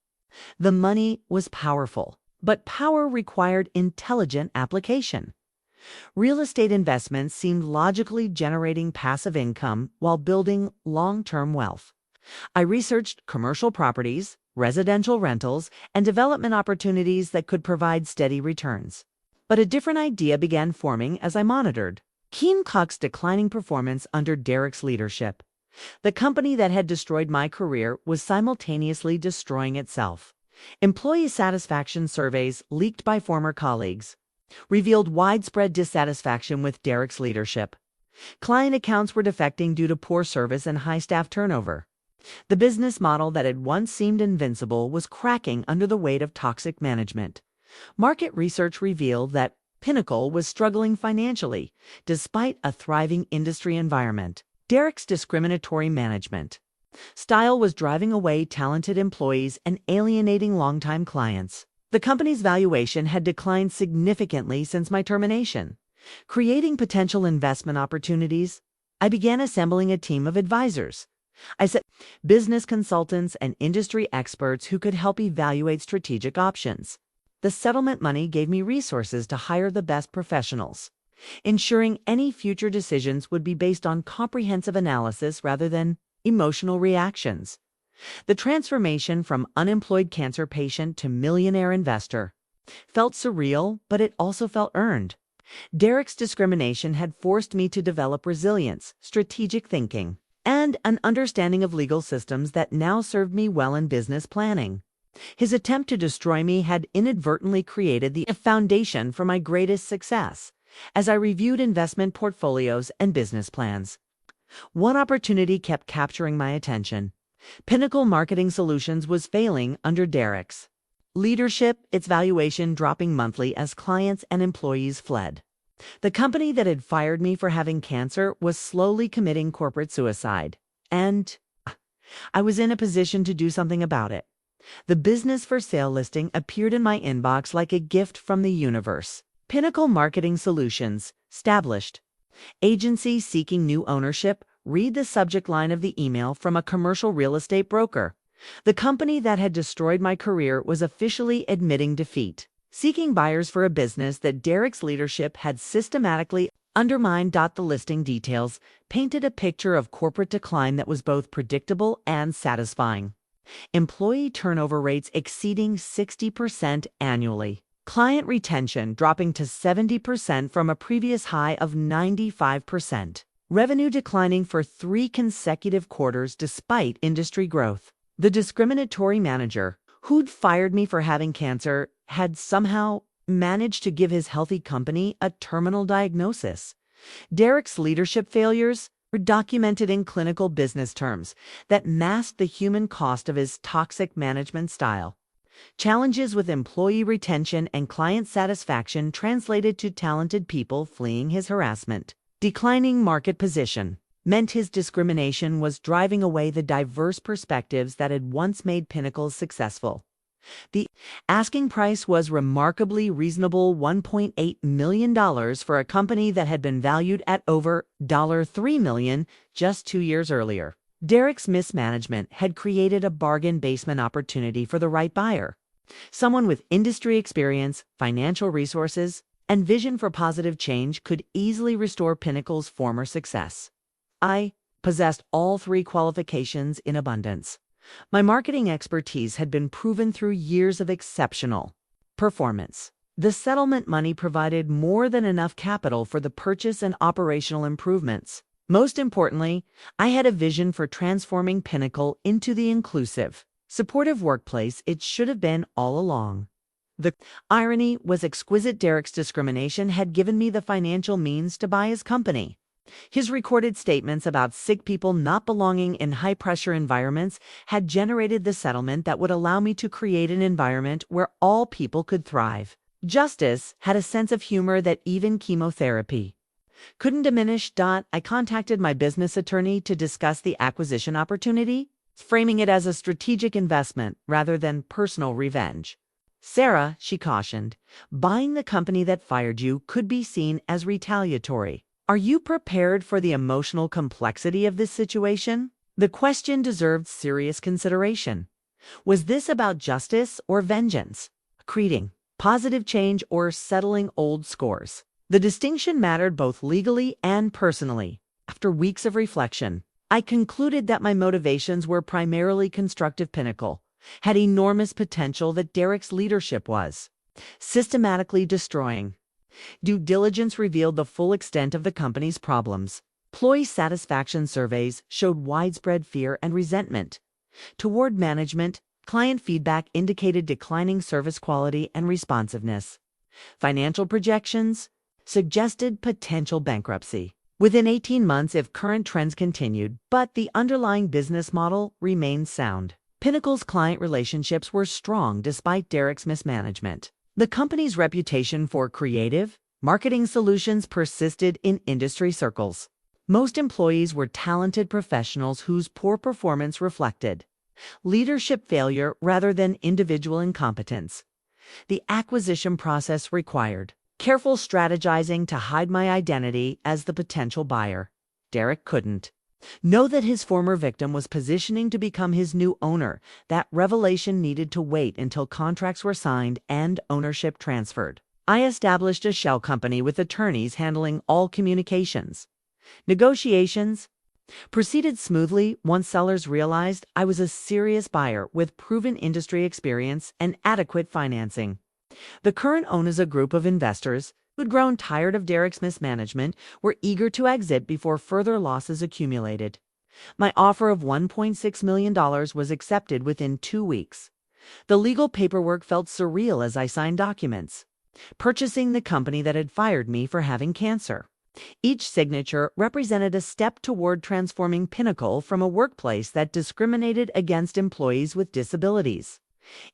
The money was powerful, but power required intelligent application. Real estate investments seemed logically generating passive income while building long-term wealth. I researched commercial properties, residential rentals, and development opportunities that could provide steady returns. But a different idea began forming as I monitored Keen Cock's declining performance under Derek's leadership. The company that had destroyed my career was simultaneously destroying itself. Employee satisfaction surveys leaked by former colleagues revealed widespread dissatisfaction with Derek's leadership. Client accounts were defecting due to poor service and high staff turnover. The business model that had once seemed invincible was cracking under the weight of toxic management. Market research revealed that Pinnacle was struggling financially, despite a thriving industry environment. Derek's discriminatory management style was driving away talented employees and alienating longtime clients. The company's valuation had declined significantly since my termination. Creating potential investment opportunities, I began assembling a team of advisors. I set business consultants and industry experts who could help evaluate strategic options. The settlement money gave me resources to hire the best professionals, ensuring any future decisions would be based on comprehensive analysis rather than emotional reactions. The transformation from unemployed cancer patient to millionaire investor felt surreal, but it also felt earned. Derek's discrimination had forced me to develop resilience, strategic thinking, and an understanding of legal systems that now served me well in business planning. His attempt to destroy me had inadvertently created the foundation for my greatest success as I reviewed investment portfolios and business plans. One opportunity kept capturing my attention. Pinnacle Marketing Solutions was failing under Derek's leadership, its valuation dropping monthly as clients and employees fled. The company that had fired me for having cancer was slowly committing corporate suicide, and I was in a position to do something about it. The business for sale listing appeared in my inbox like a gift from the universe. Pinnacle Marketing Solutions, established. Agency seeking new ownership. Read the subject line of the email from a commercial real estate broker. The company that had destroyed my career was officially admitting defeat, seeking buyers for a business that Derek's leadership had systematically undermined. The listing details painted a picture of corporate decline that was both predictable and satisfying. Employee turnover rates exceeding 60% annually. Client retention dropping to 70% from a previous high of 95%. Revenue declining for 3 consecutive quarters despite industry growth. The discriminatory manager, who'd fired me for having cancer, had somehow managed to give his healthy company a terminal diagnosis. Derek's leadership failures were documented in clinical business terms that masked the human cost of his toxic management style. Challenges with employee retention and client satisfaction translated to talented people fleeing his harassment. Declining market position meant his discrimination was driving away the diverse perspectives that had once made Pinnacle successful. The asking price was remarkably reasonable, $1.8 million for a company that had been valued at over $3 million just 2 years earlier. Derek's mismanagement had created a bargain basement opportunity for the right buyer, someone with industry experience, financial resources, and vision for positive change could easily restore Pinnacle's former success. I possessed all 3 qualifications in abundance. My marketing expertise had been proven through years of exceptional performance. The settlement money provided more than enough capital for the purchase and operational improvements. Most importantly, I had a vision for transforming Pinnacle into the inclusive, supportive workplace it should have been all along. The irony was exquisite. Derek's discrimination had given me the financial means to buy his company. His recorded statements about sick people not belonging in high-pressure environments had generated the settlement that would allow me to create an environment where all people could thrive. Justice had a sense of humor that even chemotherapy couldn't diminish. I contacted my business attorney to discuss the acquisition opportunity, framing it as a strategic investment rather than personal revenge. Sarah, she cautioned, buying the company that fired you could be seen as retaliatory. Are you prepared for the emotional complexity of this situation? The question deserved serious consideration. Was this about justice or vengeance? Creating positive change or settling old scores? The distinction mattered both legally and personally. After weeks of reflection, I concluded that my motivations were primarily constructive. Pinnacle had enormous potential that Derek's leadership was systematically destroying. Due diligence revealed the full extent of the company's problems. Employee satisfaction surveys showed widespread fear and resentment toward management. Client feedback indicated declining service quality and responsiveness. Financial projections suggested potential bankruptcy within 18 months if current trends continued, but the underlying business model remained sound. Pinnacle's client relationships were strong despite Derek's mismanagement. The company's reputation for creative marketing solutions persisted in industry circles. Most employees were talented professionals whose poor performance reflected leadership failure rather than individual incompetence. The acquisition process required careful strategizing to hide my identity as the potential buyer. Derek couldn't know that his former victim was positioning to become his new owner. That revelation needed to wait until contracts were signed and ownership transferred. I established a shell company with attorneys handling all communications. Negotiations proceeded smoothly once sellers realized I was a serious buyer with proven industry experience and adequate financing. The current owners, a group of investors who'd grown tired of Derek's mismanagement, were eager to exit before further losses accumulated. My offer of $1.6 million was accepted within 2 weeks. The legal paperwork felt surreal as I signed documents, purchasing the company that had fired me for having cancer. Each signature represented a step toward transforming Pinnacle from a workplace that discriminated against employees with disabilities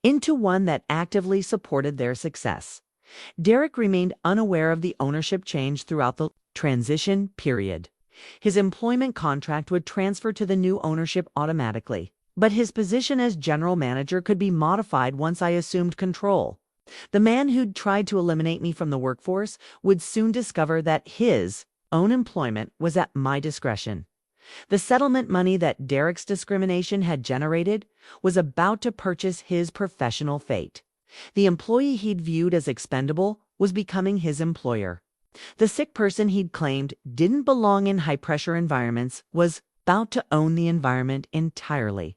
into one that actively supported their success. Derek remained unaware of the ownership change throughout the transition period. His employment contract would transfer to the new ownership automatically, but his position as general manager could be modified once I assumed control. The man who'd tried to eliminate me from the workforce would soon discover that his own employment was at my discretion. The settlement money that Derek's discrimination had generated was about to purchase his professional fate. The employee he'd viewed as expendable was becoming his employer. The sick person he'd claimed didn't belong in high-pressure environments was about to own the environment entirely.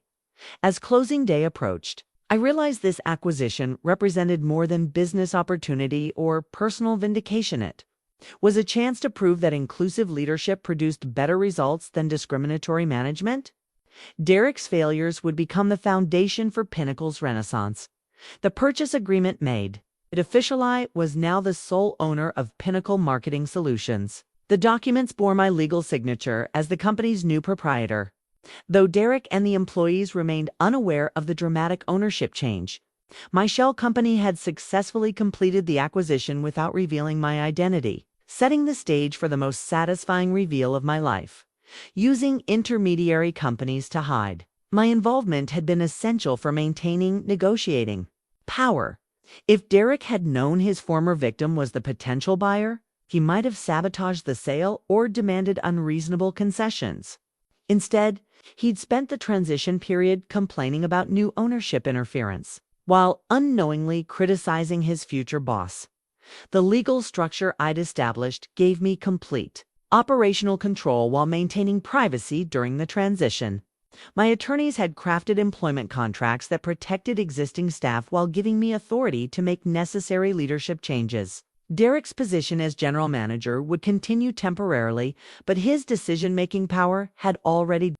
As closing day approached, I realized this acquisition represented more than business opportunity or personal vindication. It was a chance to prove that inclusive leadership produced better results than discriminatory management. Derek's failures would become the foundation for Pinnacle's renaissance. The purchase agreement made it official. I was now the sole owner of Pinnacle Marketing Solutions. The documents bore my legal signature as the company's new proprietor. Though Derek and the employees remained unaware of the dramatic ownership change, my shell company had successfully completed the acquisition without revealing my identity, setting the stage for the most satisfying reveal of my life. Using intermediary companies to hide my involvement had been essential for maintaining negotiating power. If Derek had known his former victim was the potential buyer, he might have sabotaged the sale or demanded unreasonable concessions. Instead, he'd spent the transition period complaining about new ownership interference, while unknowingly criticizing his future boss. The legal structure I'd established gave me complete operational control while maintaining privacy during the transition. My attorneys had crafted employment contracts that protected existing staff while giving me authority to make necessary leadership changes. Derek's position as general manager would continue temporarily, but his decision-making power had already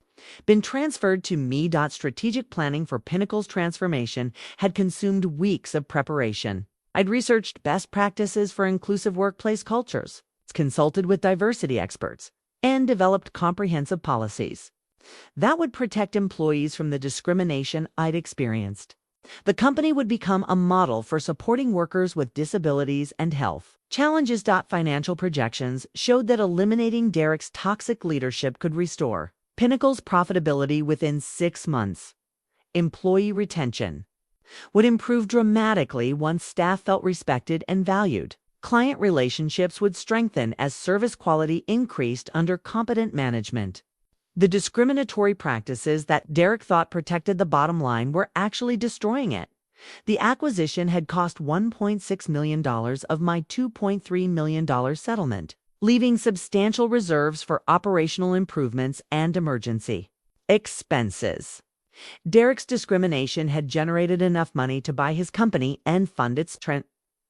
been transferred to me. Strategic planning for Pinnacle's transformation had consumed weeks of preparation. I'd researched best practices for inclusive workplace cultures, consulted with diversity experts, and developed comprehensive policies that would protect employees from the discrimination I'd experienced. The company would become a model for supporting workers with disabilities and health challenges. Financial projections showed that eliminating Derek's toxic leadership could restore Pinnacle's profitability within 6 months. Employee retention would improve dramatically once staff felt respected and valued. Client relationships would strengthen as service quality increased under competent management. The discriminatory practices that Derek thought protected the bottom line were actually destroying it. The acquisition had cost $1.6 million of my $2.3 million settlement, leaving substantial reserves for operational improvements and emergency expenses. Derek's discrimination had generated enough money to buy his company and fund its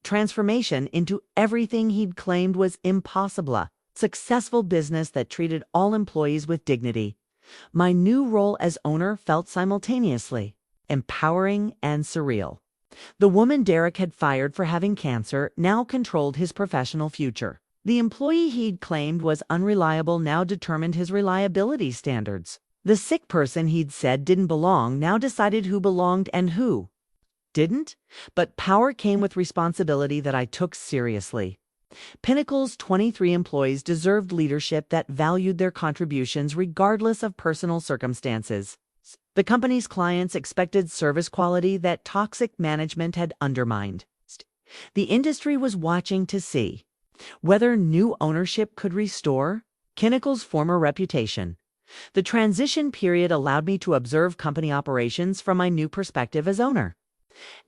transformation into everything he'd claimed was impossible. A successful business that treated all employees with dignity. My new role as owner felt simultaneously empowering and surreal. The woman Derek had fired for having cancer now controlled his professional future. The employee he'd claimed was unreliable now determined his reliability standards. The sick person he'd said didn't belong now decided who belonged and who didn't. But power came with responsibility that I took seriously. Pinnacle's 23 employees deserved leadership that valued their contributions regardless of personal circumstances. The company's clients expected service quality that toxic management had undermined. The industry was watching to see whether new ownership could restore Pinnacle's former reputation. The transition period allowed me to observe company operations from my new perspective as owner.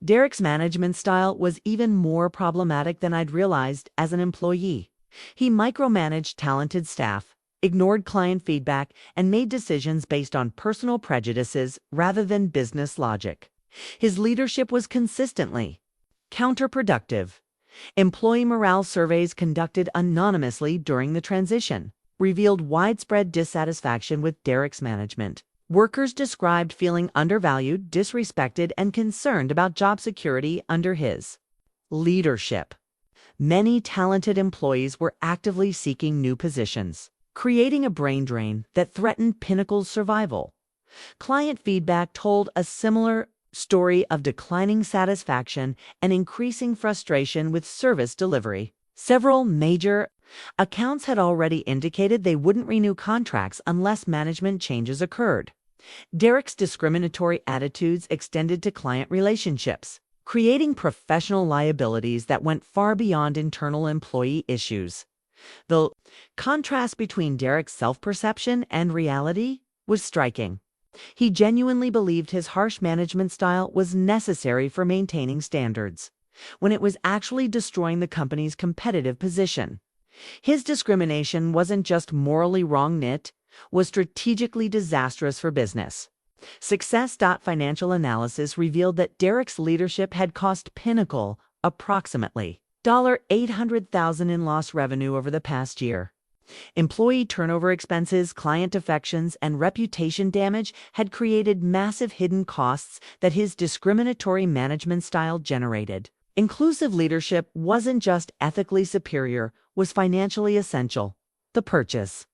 Derek's management style was even more problematic than I'd realized as an employee. He micromanaged talented staff, ignored client feedback, and made decisions based on personal prejudices rather than business logic. His leadership was consistently counterproductive. Employee morale surveys conducted anonymously during the transition revealed widespread dissatisfaction with Derek's management. Workers described feeling undervalued, disrespected, and concerned about job security under his leadership. Many talented employees were actively seeking new positions, creating a brain drain that threatened Pinnacle's survival. Client feedback told a similar story of declining satisfaction and increasing frustration with service delivery. Several major accounts had already indicated they wouldn't renew contracts unless management changes occurred. Derek's discriminatory attitudes extended to client relationships, creating professional liabilities that went far beyond internal employee issues. The contrast between Derek's self-perception and reality was striking. He genuinely believed his harsh management style was necessary for maintaining standards, when it was actually destroying the company's competitive position. His discrimination wasn't just morally wrong, it was strategically disastrous for business. Success.financial analysis revealed that Derek's leadership had cost Pinnacle approximately $800,000 in lost revenue over the past year. Employee turnover expenses, client defections, and reputation damage had created massive hidden costs that his discriminatory management style generated. Inclusive leadership wasn't just ethically superior, was financially essential. The purchase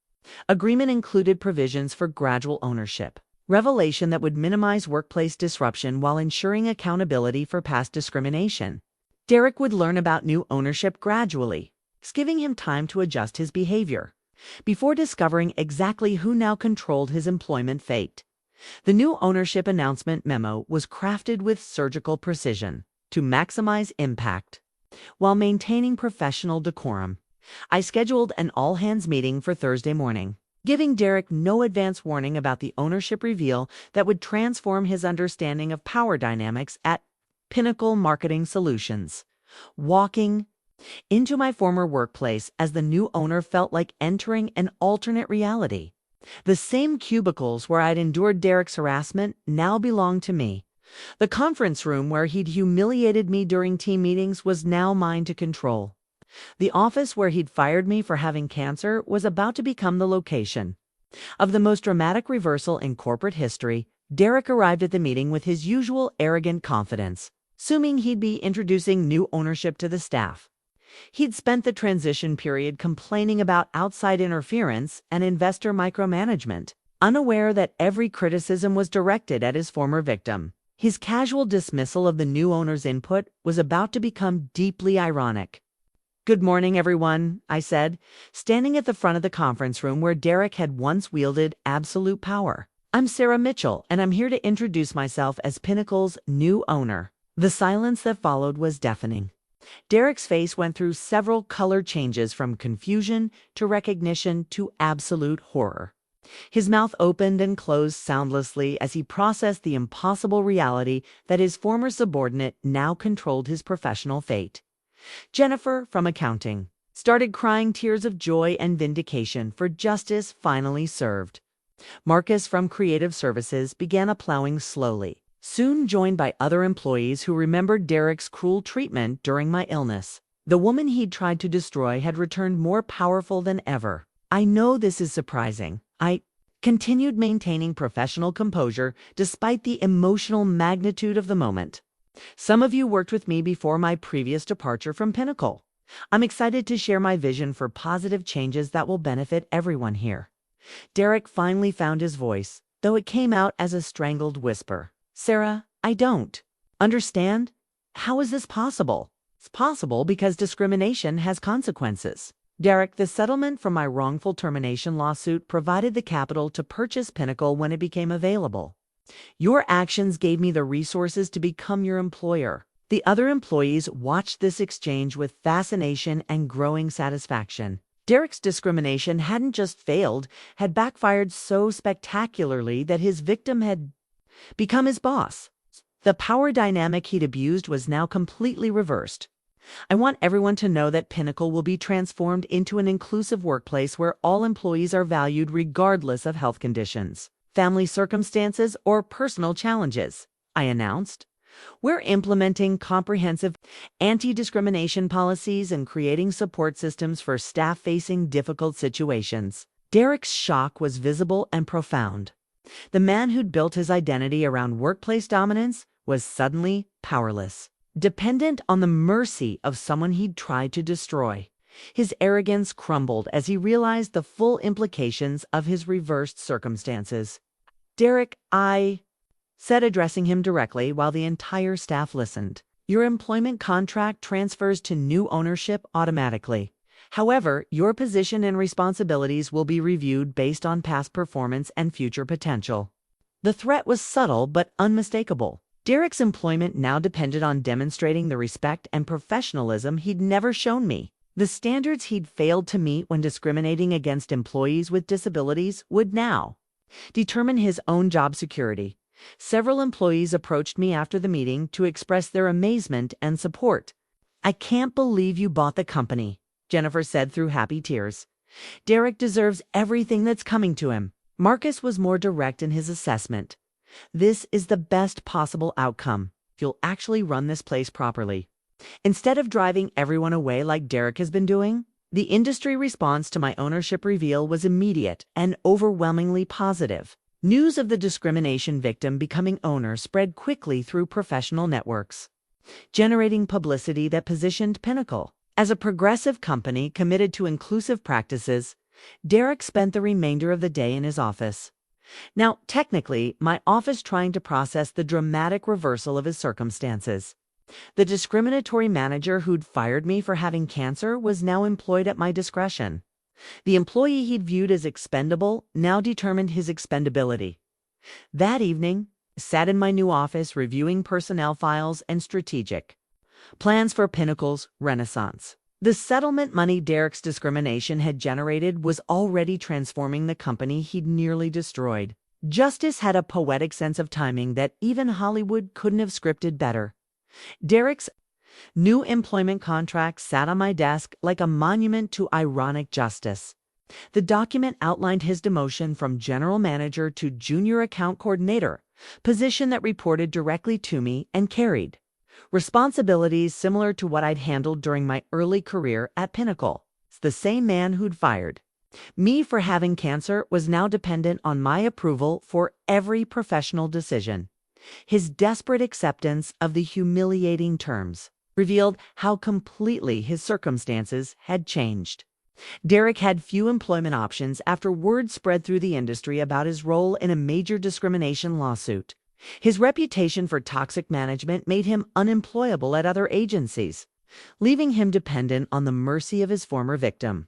agreement included provisions for gradual ownership, revelation that would minimize workplace disruption while ensuring accountability for past discrimination. Derek would learn about new ownership gradually, giving him time to adjust his behavior, before discovering exactly who now controlled his employment fate. The new ownership announcement memo was crafted with surgical precision to maximize impact, while maintaining professional decorum. I scheduled an all-hands meeting for Thursday morning, giving Derek no advance warning about the ownership reveal that would transform his understanding of power dynamics at Pinnacle Marketing Solutions. Walking into my former workplace as the new owner felt like entering an alternate reality. The same cubicles where I'd endured Derek's harassment now belonged to me. The conference room where he'd humiliated me during team meetings was now mine to control. The office where he'd fired me for having cancer was about to become the location of the most dramatic reversal in corporate history. Derek arrived at the meeting with his usual arrogant confidence, assuming he'd be introducing new ownership to the staff. He'd spent the transition period complaining about outside interference and investor micromanagement, unaware that every criticism was directed at his former victim. His casual dismissal of the new owner's input was about to become deeply ironic. "Good morning, everyone," I said, standing at the front of the conference room where Derek had once wielded absolute power. I'm Sarah Mitchell, and I'm here to introduce myself as Pinnacle's new owner." The silence that followed was deafening. Derek's face went through several color changes from confusion to recognition to absolute horror. His mouth opened and closed soundlessly as he processed the impossible reality that his former subordinate now controlled his professional fate. Jennifer, from accounting, started crying tears of joy and vindication, for justice finally served. Marcus, from creative services, began plowing slowly, soon joined by other employees who remembered Derek's cruel treatment during my illness. The woman he'd tried to destroy had returned more powerful than ever. "I know this is surprising," I continued, maintaining professional composure despite the emotional magnitude of the moment. "Some of you worked with me before my previous departure from Pinnacle. I'm excited to share my vision for positive changes that will benefit everyone here." Derek finally found his voice, though it came out as a strangled whisper. "Sarah, I don't understand. How is this possible?" "It's possible because discrimination has consequences. Derek, the settlement from my wrongful termination lawsuit provided the capital to purchase Pinnacle when it became available. Your actions gave me the resources to become your employer." The other employees watched this exchange with fascination and growing satisfaction. Derek's discrimination hadn't just failed, had backfired so spectacularly that his victim had become his boss. The power dynamic he'd abused was now completely reversed. "I want everyone to know that Pinnacle will be transformed into an inclusive workplace where all employees are valued regardless of health conditions, family circumstances, or personal challenges," I announced. "We're implementing comprehensive anti-discrimination policies and creating support systems for staff facing difficult situations." Derek's shock was visible and profound. The man who'd built his identity around workplace dominance was suddenly powerless, dependent on the mercy of someone he'd tried to destroy. His arrogance crumbled as he realized the full implications of his reversed circumstances. "Derek," I said, addressing him directly while the entire staff listened, "your employment contract transfers to new ownership automatically. However, your position and responsibilities will be reviewed based on past performance and future potential." The threat was subtle but unmistakable. Derek's employment now depended on demonstrating the respect and professionalism he'd never shown me. The standards he'd failed to meet when discriminating against employees with disabilities would now determine his own job security. Several employees approached me after the meeting to express their amazement and support. "I can't believe you bought the company," Jennifer said through happy tears. "Derek deserves everything that's coming to him." Marcus was more direct in his assessment. "This is the best possible outcome if you'll actually run this place properly. Instead of driving everyone away like Derek has been doing." The industry response to my ownership reveal was immediate and overwhelmingly positive. News of the discrimination victim becoming owner spread quickly through professional networks, generating publicity that positioned Pinnacle as a progressive company committed to inclusive practices. Derek spent the remainder of the day in his office. Now, technically, my office trying to process the dramatic reversal of his circumstances. The discriminatory manager who'd fired me for having cancer was now employed at my discretion. The employee he'd viewed as expendable now determined his expendability. That evening, I sat in my new office reviewing personnel files and strategic plans for Pinnacle's renaissance. The settlement money Derek's discrimination had generated was already transforming the company he'd nearly destroyed. Justice had a poetic sense of timing that even Hollywood couldn't have scripted better. Derek's new employment contract sat on my desk like a monument to ironic justice. The document outlined his demotion from general manager to junior account coordinator, position that reported directly to me and carried responsibilities similar to what I'd handled during my early career at Pinnacle. The same man who'd fired me for having cancer was now dependent on my approval for every professional decision. His desperate acceptance of the humiliating terms revealed how completely his circumstances had changed. Derek had few employment options after word spread through the industry about his role in a major discrimination lawsuit. His reputation for toxic management made him unemployable at other agencies, leaving him dependent on the mercy of his former victim.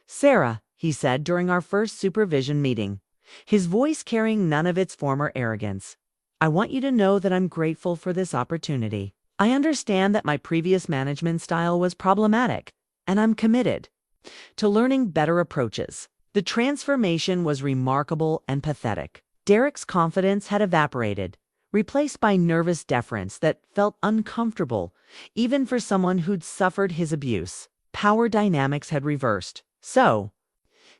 "Sarah," he said during our first supervision meeting, his voice carrying none of its former arrogance. "I want you to know that I'm grateful for this opportunity. I understand that my previous management style was problematic, and I'm committed to learning better approaches." The transformation was remarkable and pathetic. Derek's confidence had evaporated, replaced by nervous deference that felt uncomfortable, even for someone who'd suffered his abuse. Power dynamics had reversed so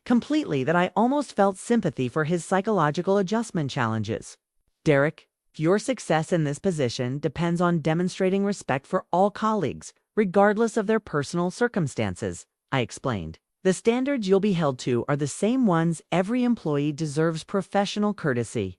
completely that I almost felt sympathy for his psychological adjustment challenges. "Derek, your success in this position depends on demonstrating respect for all colleagues, regardless of their personal circumstances," I explained. "The standards you'll be held to are the same ones every employee deserves: professional courtesy,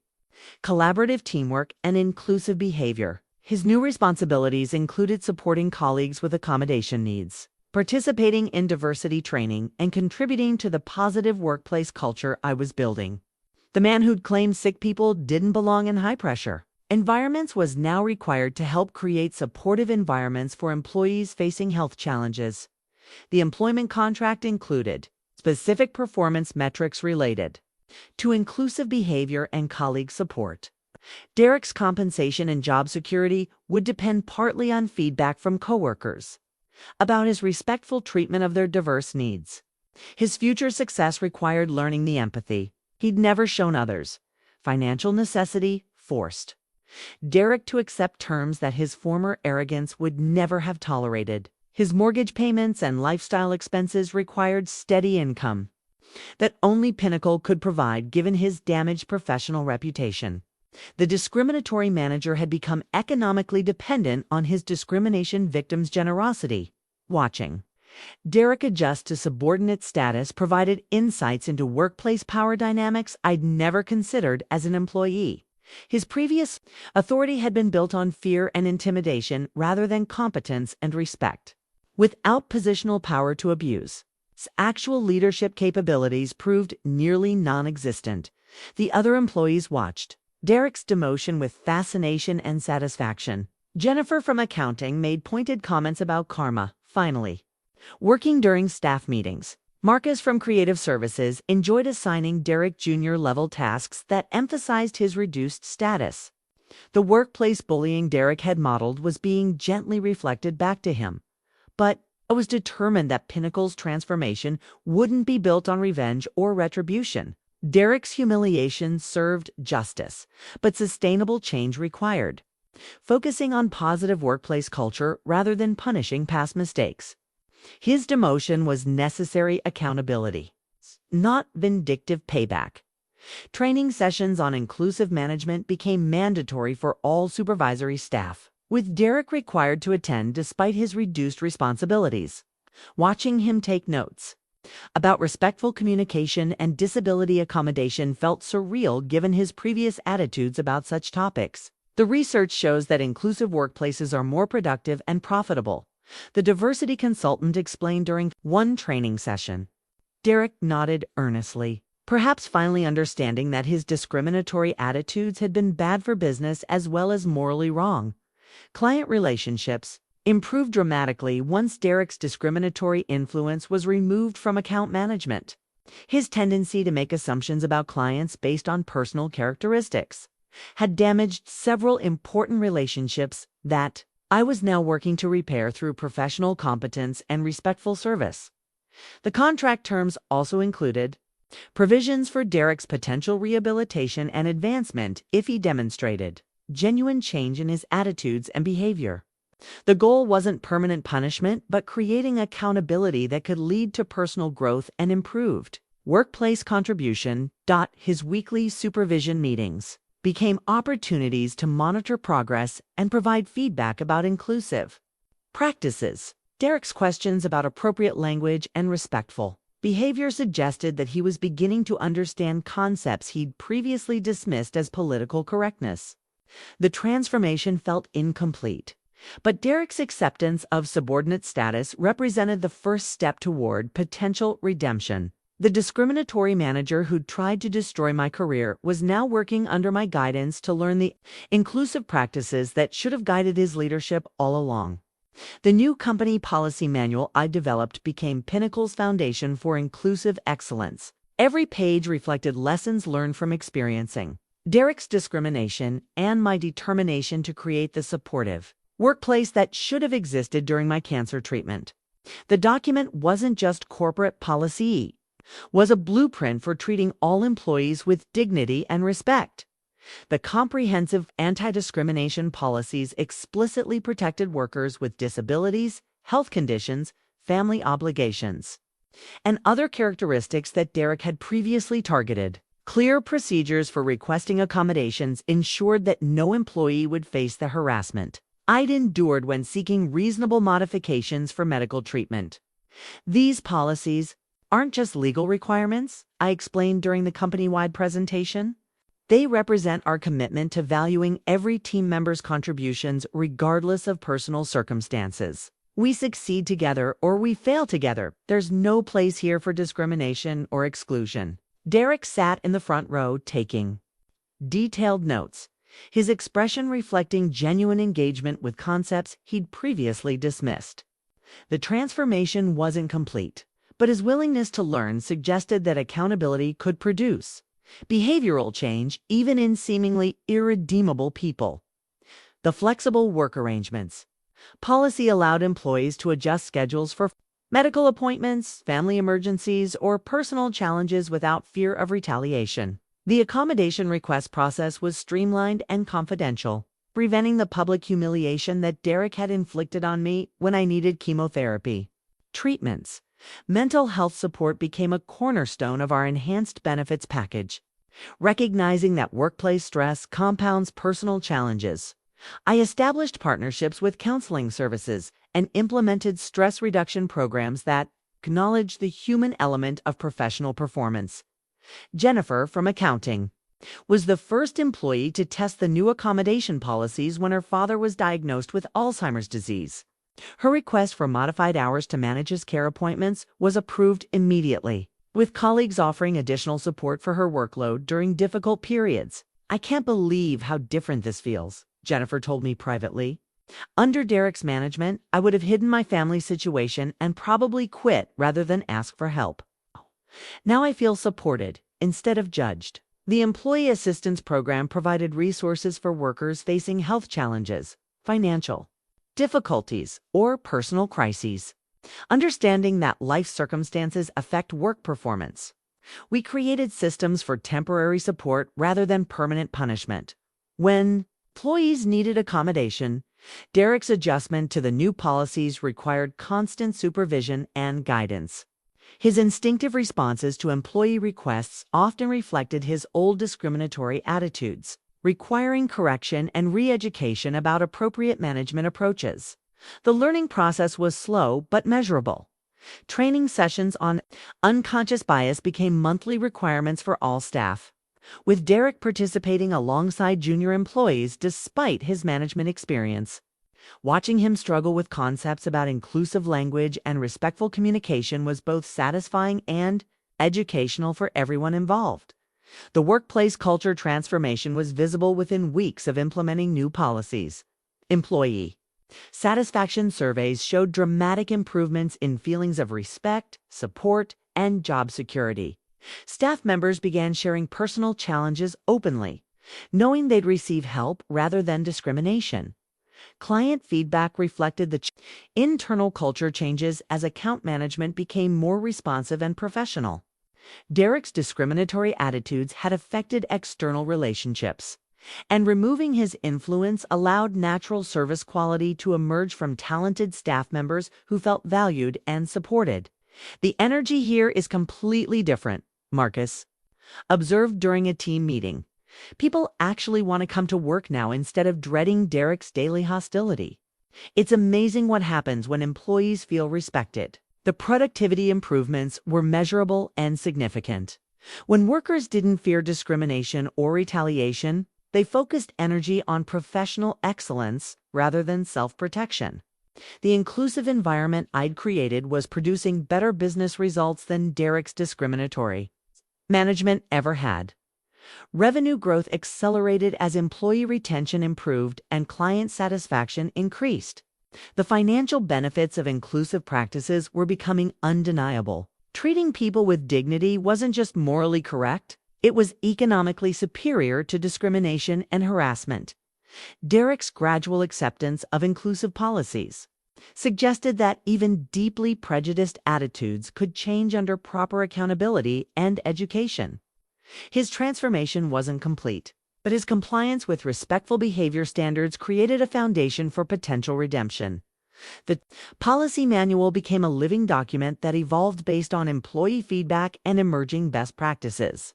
collaborative teamwork, and inclusive behavior." His new responsibilities included supporting colleagues with accommodation needs, participating in diversity training, and contributing to the positive workplace culture I was building. The man who'd claimed sick people didn't belong in high-pressure environments was now required to help create supportive environments for employees facing health challenges. The employment contract included specific performance metrics related to inclusive behavior and colleague support. Derek's compensation and job security would depend partly on feedback from coworkers about his respectful treatment of their diverse needs. His future success required learning the empathy he'd never shown others. Financial necessity forced Derek to accept terms that his former arrogance would never have tolerated. His mortgage payments and lifestyle expenses required steady income that only Pinnacle could provide, given his damaged professional reputation. The discriminatory manager had become economically dependent on his discrimination victim's generosity. Watching Derek adjust to subordinate status provided insights into workplace power dynamics I'd never considered as an employee. His previous authority had been built on fear and intimidation rather than competence and respect. Without positional power to abuse, actual leadership capabilities proved nearly non-existent. The other employees watched Derek's demotion with fascination and satisfaction. Jennifer from accounting made pointed comments about karma. Finally, working during staff meetings, Marcus from creative services enjoyed assigning Derek junior-level tasks that emphasized his reduced status. The workplace bullying Derek had modeled was being gently reflected back to him. But I was determined that Pinnacle's transformation wouldn't be built on revenge or retribution. Derek's humiliation served justice, but sustainable change required focusing on positive workplace culture rather than punishing past mistakes. His demotion was necessary accountability, not vindictive payback. Training sessions on inclusive management became mandatory for all supervisory staff, with Derek required to attend despite his reduced responsibilities. Watching him take notes about respectful communication and disability accommodation felt surreal given his previous attitudes about such topics. The research shows that inclusive workplaces are more productive and profitable, the diversity consultant explained during one training session. Derek nodded earnestly, perhaps finally understanding that his discriminatory attitudes had been bad for business as well as morally wrong. Client relationships improved dramatically once Derek's discriminatory influence was removed from account management. His tendency to make assumptions about clients based on personal characteristics had damaged several important relationships that I was now working to repair through professional competence and respectful service. The contract terms also included provisions for Derek's potential rehabilitation and advancement if he demonstrated genuine change in his attitudes and behavior. The goal wasn't permanent punishment, but creating accountability that could lead to personal growth and improved workplace contribution. His weekly supervision meetings became opportunities to monitor progress and provide feedback about inclusive practices. Derek's questions about appropriate language and respectful behavior suggested that he was beginning to understand concepts he'd previously dismissed as political correctness. The transformation felt incomplete, but Derek's acceptance of subordinate status represented the first step toward potential redemption. The discriminatory manager who'd tried to destroy my career was now working under my guidance to learn the inclusive practices that should have guided his leadership all along. The new company policy manual I developed became Pinnacle's foundation for inclusive excellence. Every page reflected lessons learned from experiencing Derek's discrimination and my determination to create the supportive workplace that should have existed during my cancer treatment. The document wasn't just corporate policy, was a blueprint for treating all employees with dignity and respect. The comprehensive anti-discrimination policies explicitly protected workers with disabilities, health conditions, family obligations, and other characteristics that Derek had previously targeted. Clear procedures for requesting accommodations ensured that no employee would face the harassment I'd endured when seeking reasonable modifications for medical treatment. These policies aren't just legal requirements, I explained during the company-wide presentation. They represent our commitment to valuing every team member's contributions regardless of personal circumstances. We succeed together or we fail together. There's no place here for discrimination or exclusion. Derek sat in the front row taking detailed notes, his expression reflecting genuine engagement with concepts he'd previously dismissed. The transformation wasn't complete, but his willingness to learn suggested that accountability could produce behavioral change even in seemingly irredeemable people. The flexible work arrangements policy allowed employees to adjust schedules for medical appointments, family emergencies, or personal challenges without fear of retaliation. The accommodation request process was streamlined and confidential, preventing the public humiliation that Derek had inflicted on me when I needed chemotherapy. Treatments. Mental health support became a cornerstone of our enhanced benefits package. Recognizing that workplace stress compounds personal challenges, I established partnerships with counseling services and implemented stress reduction programs that acknowledge the human element of professional performance. Jennifer, from accounting, was the first employee to test the new accommodation policies when her father was diagnosed with Alzheimer's disease. Her request for modified hours to manage his care appointments was approved immediately, with colleagues offering additional support for her workload during difficult periods. "I can't believe how different this feels," Jennifer told me privately. "Under Derek's management, I would have hidden my family situation and probably quit rather than ask for help. Now I feel supported instead of judged." The Employee Assistance Program provided resources for workers facing health challenges, financial difficulties, or personal crises. Understanding that life circumstances affect work performance, we created systems for temporary support rather than permanent punishment. When employees needed accommodation, Derek's adjustment to the new policies required constant supervision and guidance. His instinctive responses to employee requests often reflected his old discriminatory attitudes, requiring correction and re-education about appropriate management approaches. The learning process was slow but measurable. Training sessions on unconscious bias became monthly requirements for all staff, with Derek participating alongside junior employees despite his management experience. Watching him struggle with concepts about inclusive language and respectful communication was both satisfying and educational for everyone involved. The workplace culture transformation was visible within weeks of implementing new policies. Employee satisfaction surveys showed dramatic improvements in feelings of respect, support, and job security. Staff members began sharing personal challenges openly, knowing they'd receive help rather than discrimination. Client feedback reflected the internal culture changes as account management became more responsive and professional. Derek's discriminatory attitudes had affected external relationships, and removing his influence allowed natural service quality to emerge from talented staff members who felt valued and supported. "The energy here is completely different," Marcus observed during a team meeting. "People actually want to come to work now instead of dreading Derek's daily hostility. It's amazing what happens when employees feel respected." The productivity improvements were measurable and significant. When workers didn't fear discrimination or retaliation, they focused energy on professional excellence rather than self-protection. The inclusive environment I'd created was producing better business results than Derek's discriminatory management ever had. Revenue growth accelerated as employee retention improved and client satisfaction increased. The financial benefits of inclusive practices were becoming undeniable. Treating people with dignity wasn't just morally correct, it was economically superior to discrimination and harassment. Derek's gradual acceptance of inclusive policies suggested that even deeply prejudiced attitudes could change under proper accountability and education. His transformation wasn't complete, but his compliance with respectful behavior standards created a foundation for potential redemption. The policy manual became a living document that evolved based on employee feedback and emerging best practices.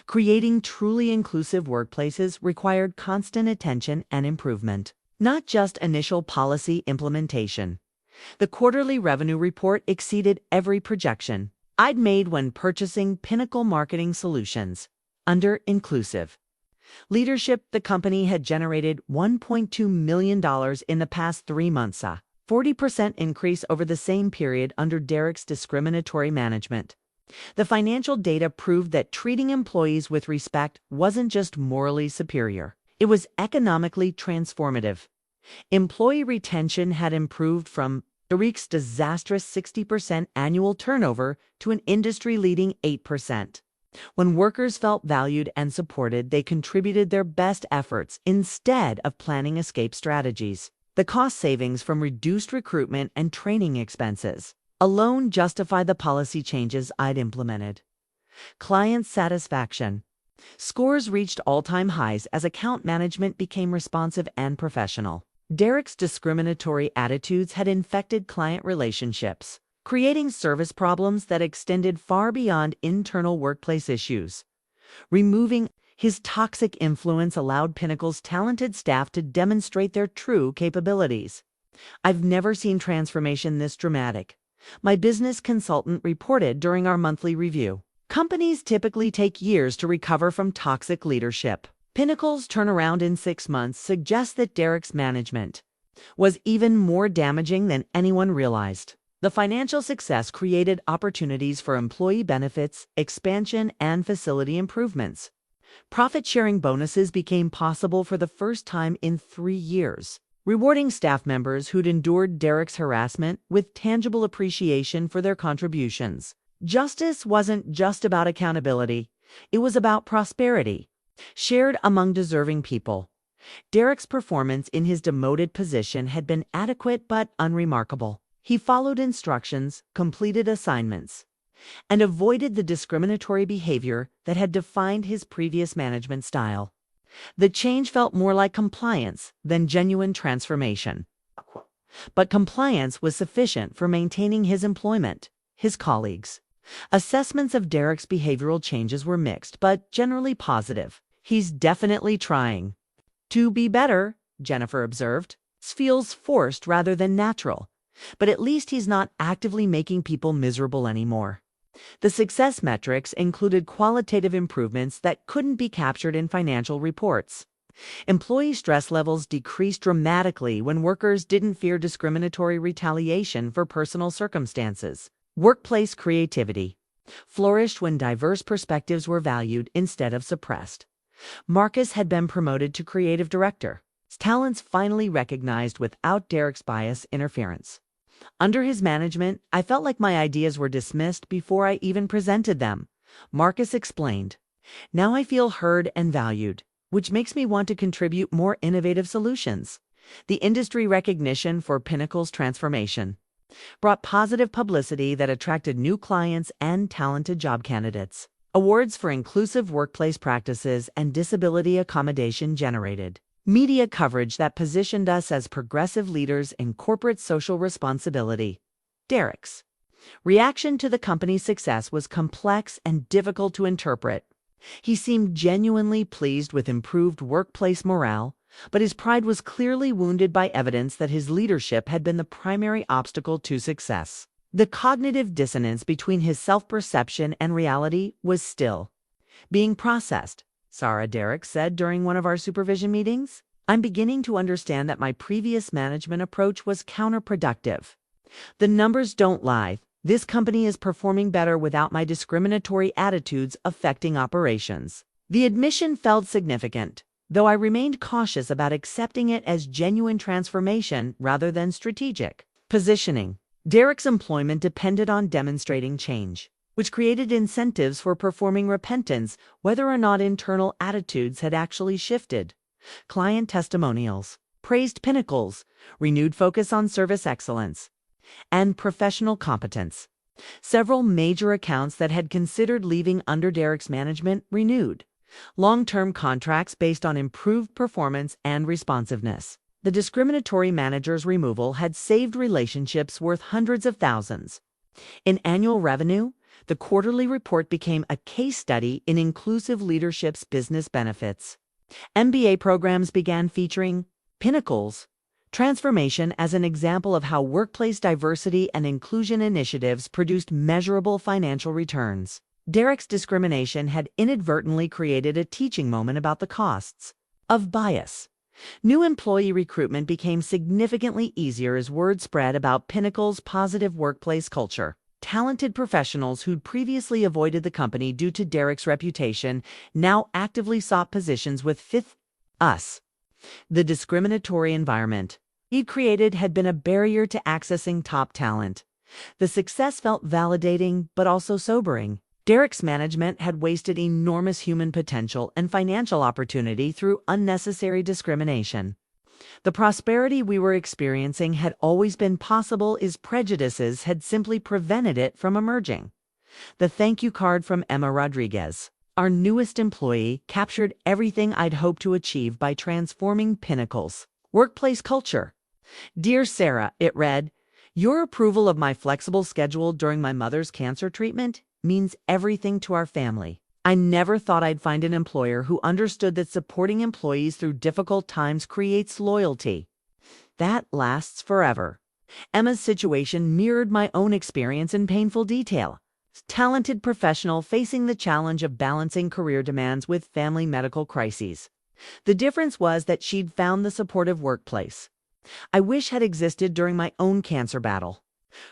Creating truly inclusive workplaces required constant attention and improvement, not just initial policy implementation. The quarterly revenue report exceeded every projection I'd made when purchasing Pinnacle Marketing Solutions. Under inclusive leadership, the company had generated $1.2 million in the past 3 months, a 40% increase over the same period under Derek's discriminatory management. The financial data proved that treating employees with respect wasn't just morally superior, it was economically transformative. Employee retention had improved from Derek's disastrous 60% annual turnover to an industry-leading 8%. When workers felt valued and supported, they contributed their best efforts instead of planning escape strategies. The cost savings from reduced recruitment and training expenses alone justify the policy changes I'd implemented. Client satisfaction scores reached all-time highs as account management became responsive and professional. Derek's discriminatory attitudes had infected client relationships, creating service problems that extended far beyond internal workplace issues. Removing his toxic influence allowed Pinnacle's talented staff to demonstrate their true capabilities. "I've never seen transformation this dramatic," my business consultant reported during our monthly review. Companies typically take years to recover from toxic leadership. Pinnacle's turnaround in 6 months suggests that Derek's management was even more damaging than anyone realized. The financial success created opportunities for employee benefits, expansion, and facility improvements. Profit-sharing bonuses became possible for the first time in 3 years, rewarding staff members who'd endured Derek's harassment with tangible appreciation for their contributions. Justice wasn't just about accountability, it was about prosperity, shared among deserving people. Derek's performance in his demoted position had been adequate but unremarkable. He followed instructions, completed assignments, and avoided the discriminatory behavior that had defined his previous management style. The change felt more like compliance than genuine transformation. But compliance was sufficient for maintaining his employment. His colleagues' assessments of Derek's behavioral changes were mixed, but generally positive. "He's definitely trying to be better," Jennifer observed. "This feels forced rather than natural, but at least he's not actively making people miserable anymore." The success metrics included qualitative improvements that couldn't be captured in financial reports. Employee stress levels decreased dramatically when workers didn't fear discriminatory retaliation for personal circumstances. Workplace creativity flourished when diverse perspectives were valued instead of suppressed. Marcus had been promoted to creative director, his talents finally recognized without Derek's bias interference. Under his management, I felt like my ideas were dismissed before I even presented them, Marcus explained. "Now I feel heard and valued, which makes me want to contribute more innovative solutions." The industry recognition for Pinnacle's transformation brought positive publicity that attracted new clients and talented job candidates. Awards for inclusive workplace practices and disability accommodation generated media coverage that positioned us as progressive leaders in corporate social responsibility. Derek's reaction to the company's success was complex and difficult to interpret. He seemed genuinely pleased with improved workplace morale, but his pride was clearly wounded by evidence that his leadership had been the primary obstacle to success. The cognitive dissonance between his self-perception and reality was still being processed, Sarah Derek said during one of our supervision meetings. "I'm beginning to understand that my previous management approach was counterproductive. The numbers don't lie. This company is performing better without my discriminatory attitudes affecting operations." The admission felt significant, though I remained cautious about accepting it as genuine transformation rather than strategic positioning. Derek's employment depended on demonstrating change, which created incentives for performing repentance whether or not internal attitudes had actually shifted. Client testimonials praised Pinnacle's renewed focus on service excellence and professional competence. Several major accounts that had considered leaving under Derek's management renewed long-term contracts based on improved performance and responsiveness. The discriminatory manager's removal had saved relationships worth hundreds of thousands. In annual revenue, the quarterly report became a case study in inclusive leadership's business benefits. MBA programs began featuring Pinnacle's transformation as an example of how workplace diversity and inclusion initiatives produced measurable financial returns. Derek's discrimination had inadvertently created a teaching moment about the costs of bias. New employee recruitment became significantly easier as word spread about Pinnacle's positive workplace culture. Talented professionals who'd previously avoided the company due to Derek's reputation now actively sought positions with us. The discriminatory environment he'd created had been a barrier to accessing top talent. The success felt validating but also sobering. Derek's management had wasted enormous human potential and financial opportunity through unnecessary discrimination. The prosperity we were experiencing had always been possible as prejudices had simply prevented it from emerging. The thank you card from Emma Rodriguez, our newest employee, captured everything I'd hoped to achieve by transforming Pinnacle's workplace culture. Dear Sarah, it read, your approval of my flexible schedule during my mother's cancer treatment means everything to our family. I never thought I'd find an employer who understood that supporting employees through difficult times creates loyalty. That lasts forever. Emma's situation mirrored my own experience in painful detail. Talented professional facing the challenge of balancing career demands with family medical crises. The difference was that she'd found the supportive workplace I wish had existed during my own cancer battle.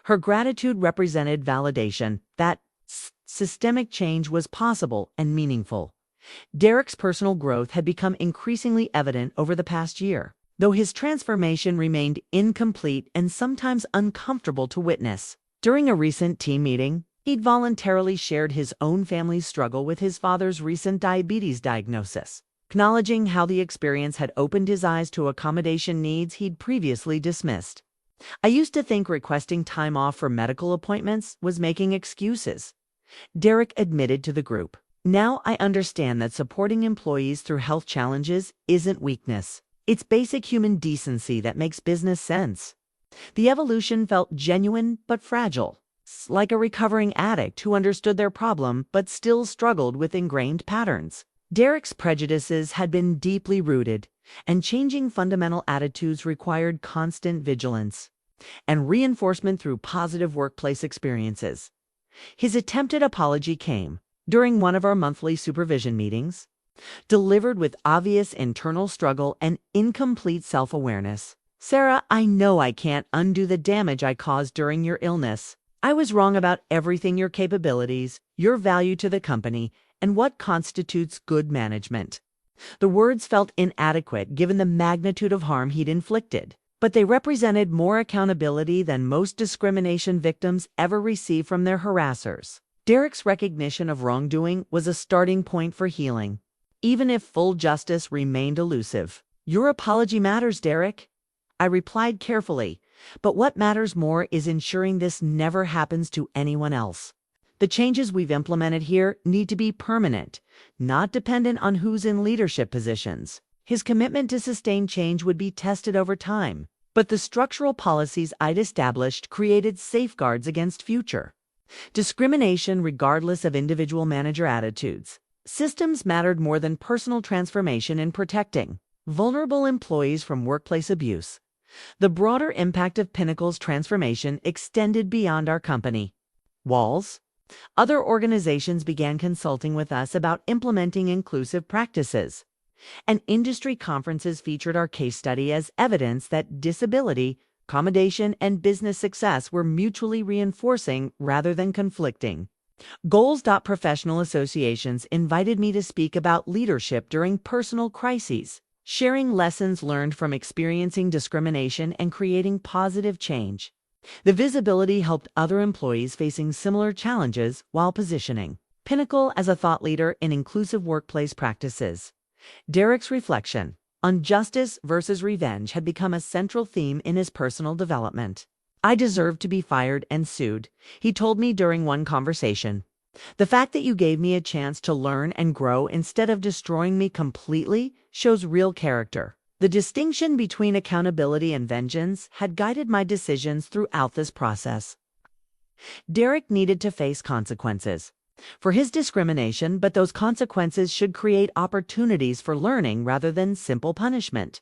Her gratitude represented validation that systemic change was possible and meaningful. Derek's personal growth had become increasingly evident over the past year, though his transformation remained incomplete and sometimes uncomfortable to witness. During a recent team meeting, he'd voluntarily shared his own family's struggle with his father's recent diabetes diagnosis, acknowledging how the experience had opened his eyes to accommodation needs he'd previously dismissed. I used to think requesting time off for medical appointments was making excuses, Derek admitted to the group. Now I understand that supporting employees through health challenges isn't weakness. It's basic human decency that makes business sense. The evolution felt genuine but fragile, like a recovering addict who understood their problem but still struggled with ingrained patterns. Derek's prejudices had been deeply rooted, and changing fundamental attitudes required constant vigilance and reinforcement through positive workplace experiences. His attempted apology came during one of our monthly supervision meetings, delivered with obvious internal struggle and incomplete self-awareness. Sarah, I know I can't undo the damage I caused during your illness. I was wrong about everything: your capabilities, your value to the company, and what constitutes good management. The words felt inadequate given the magnitude of harm he'd inflicted, but they represented more accountability than most discrimination victims ever receive from their harassers. Derek's recognition of wrongdoing was a starting point for healing, even if full justice remained elusive. Your apology matters, Derek, I replied carefully, but what matters more is ensuring this never happens to anyone else. The changes we've implemented here need to be permanent, not dependent on who's in leadership positions. His commitment to sustained change would be tested over time, but the structural policies I'd established created safeguards against future discrimination regardless of individual manager attitudes. Systems mattered more than personal transformation in protecting vulnerable employees from workplace abuse. The broader impact of Pinnacle's transformation extended beyond our company walls. Other organizations began consulting with us about implementing inclusive practices, and industry conferences featured our case study as evidence that disability, accommodation, and business success were mutually reinforcing rather than conflicting. Goals. Professional associations invited me to speak about leadership during personal crises, sharing lessons learned from experiencing discrimination and creating positive change. The visibility helped other employees facing similar challenges while positioning Pinnacle as a thought leader in inclusive workplace practices. Derek's reflection on justice versus revenge had become a central theme in his personal development. "I deserved to be fired and sued," he told me during one conversation. "The fact that you gave me a chance to learn and grow instead of destroying me completely shows real character." The distinction between accountability and vengeance had guided my decisions throughout this process. Derek needed to face consequences for his discrimination, but those consequences should create opportunities for learning rather than simple punishment.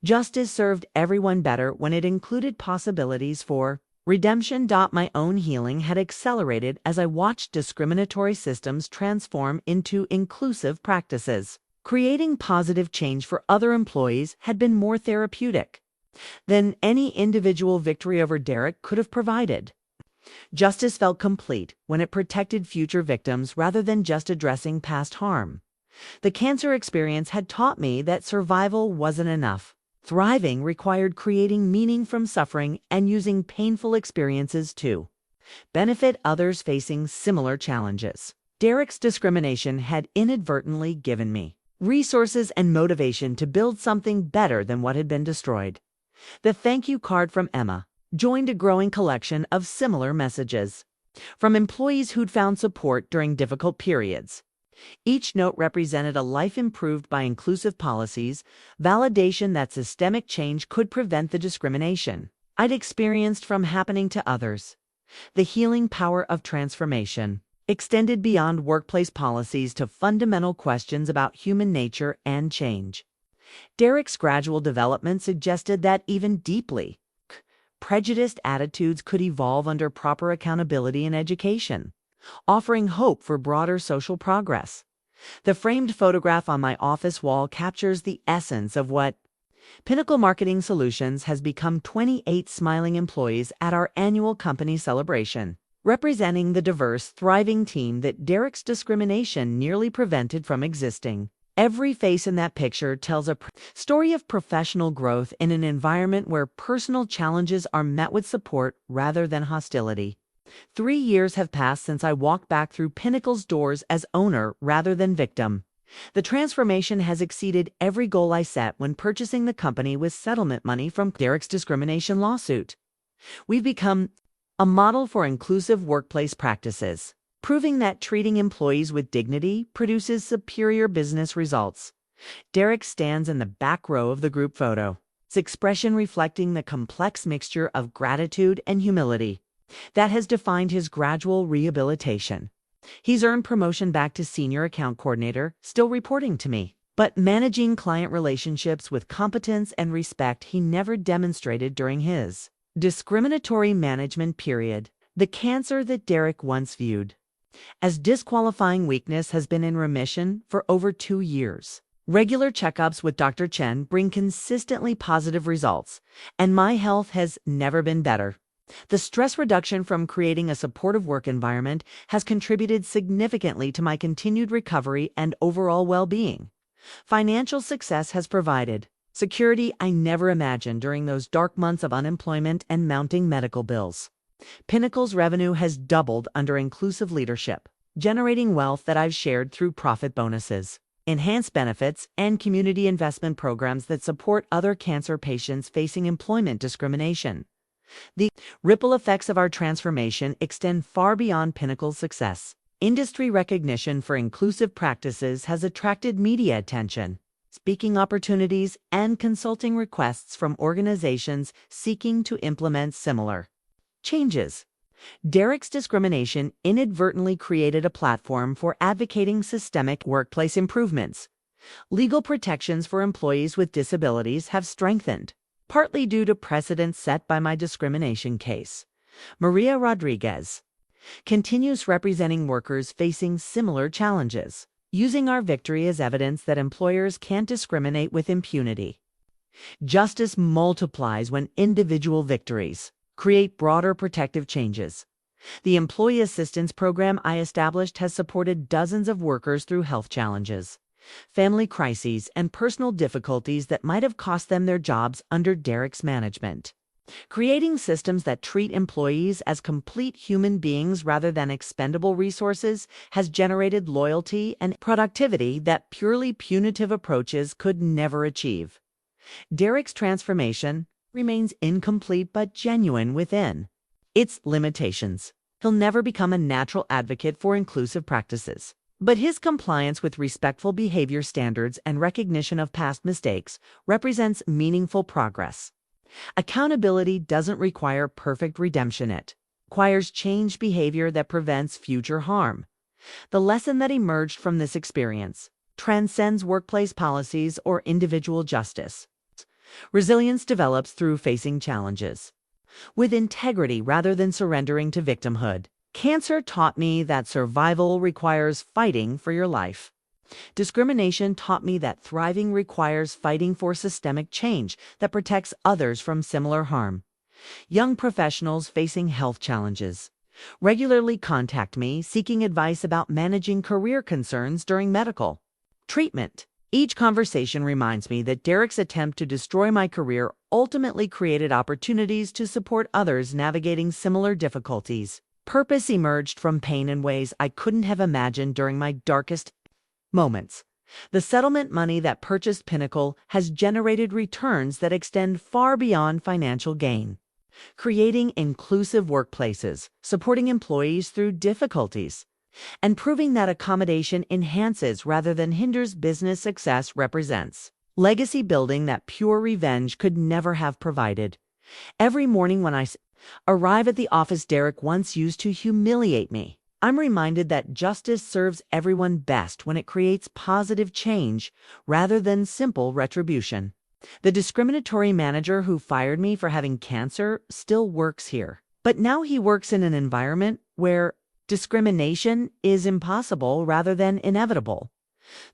Justice served everyone better when it included possibilities for redemption. My own healing had accelerated as I watched discriminatory systems transform into inclusive practices. Creating positive change for other employees had been more therapeutic than any individual victory over Derek could have provided. Justice felt complete when it protected future victims rather than just addressing past harm. The cancer experience had taught me that survival wasn't enough. Thriving required creating meaning from suffering and using painful experiences to benefit others facing similar challenges. Derek's discrimination had inadvertently given me resources and motivation to build something better than what had been destroyed. The thank you card from Emma joined a growing collection of similar messages from employees who'd found support during difficult periods. Each note represented a life improved by inclusive policies, validation that systemic change could prevent the discrimination I'd experienced from happening to others. The healing power of transformation extended beyond workplace policies to fundamental questions about human nature and change. Derek's gradual development suggested that even deeply prejudiced attitudes could evolve under proper accountability and education, offering hope for broader social progress. The framed photograph on my office wall captures the essence of what Pinnacle Marketing Solutions has become: 28 smiling employees at our annual company celebration, representing the diverse, thriving team that Derek's discrimination nearly prevented from existing. Every face in that picture tells a story of professional growth in an environment where personal challenges are met with support rather than hostility. 3 years have passed since I walked back through Pinnacle's doors as owner rather than victim. The transformation has exceeded every goal I set when purchasing the company with settlement money from Derek's discrimination lawsuit. We've become a model for inclusive workplace practices, proving that treating employees with dignity produces superior business results. Derek stands in the back row of the group photo, his expression reflecting the complex mixture of gratitude and humility that has defined his gradual rehabilitation. He's earned promotion back to senior account coordinator, still reporting to me, but managing client relationships with competence and respect he never demonstrated during his discriminatory management period. The cancer that Derek once viewed as disqualifying weakness has been in remission for over 2 years. Regular checkups with Dr. Chen bring consistently positive results, and my health has never been better. The stress reduction from creating a supportive work environment has contributed significantly to my continued recovery and overall well-being. Financial success has provided security I never imagined during those dark months of unemployment and mounting medical bills. Pinnacle's revenue has doubled under inclusive leadership, generating wealth that I've shared through profit bonuses, enhanced benefits, and community investment programs that support other cancer patients facing employment discrimination. The ripple effects of our transformation extend far beyond Pinnacle's success. Industry recognition for inclusive practices has attracted media attention, speaking opportunities, and consulting requests from organizations seeking to implement similar changes. Derek's discrimination inadvertently created a platform for advocating systemic workplace improvements. Legal protections for employees with disabilities have strengthened, partly due to precedents set by my discrimination case. Maria Rodriguez continues representing workers facing similar challenges, using our victory as evidence that employers can't discriminate with impunity. Justice multiplies when individual victories create broader protective changes. The Employee Assistance Program I established has supported dozens of workers through health challenges, family crises, and personal difficulties that might have cost them their jobs under Derek's management. Creating systems that treat employees as complete human beings rather than expendable resources has generated loyalty and productivity that purely punitive approaches could never achieve. Derek's transformation remains incomplete but genuine within its limitations. He'll never become a natural advocate for inclusive practices. But his compliance with respectful behavior standards and recognition of past mistakes represents meaningful progress. Accountability doesn't require perfect redemption, it requires changed behavior that prevents future harm. The lesson that emerged from this experience transcends workplace policies or individual justice. Resilience develops through facing challenges with integrity rather than surrendering to victimhood. Cancer taught me that survival requires fighting for your life. Discrimination taught me that thriving requires fighting for systemic change that protects others from similar harm. Young professionals facing health challenges regularly contact me seeking advice about managing career concerns during medical treatment. Each conversation reminds me that Derek's attempt to destroy my career ultimately created opportunities to support others navigating similar difficulties. Purpose emerged from pain in ways I couldn't have imagined during my darkest moments. The settlement money that purchased Pinnacle has generated returns that extend far beyond financial gain. Creating inclusive workplaces, supporting employees through difficulties, and proving that accommodation enhances rather than hinders business success represents legacy building that pure revenge could never have provided. Every morning when I arrive at the office Derek once used to humiliate me, I'm reminded that justice serves everyone best when it creates positive change rather than simple retribution. The discriminatory manager who fired me for having cancer still works here, but now he works in an environment where discrimination is impossible rather than inevitable.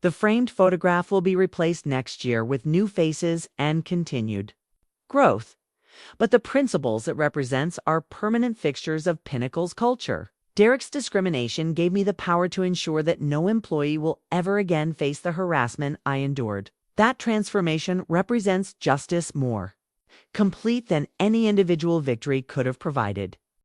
The framed photograph will be replaced next year with new faces and continued growth. But the principles it represents are permanent fixtures of Pinnacle's culture. Derek's discrimination gave me the power to ensure that no employee will ever again face the harassment I endured. That transformation represents justice more complete than any individual victory could have provided.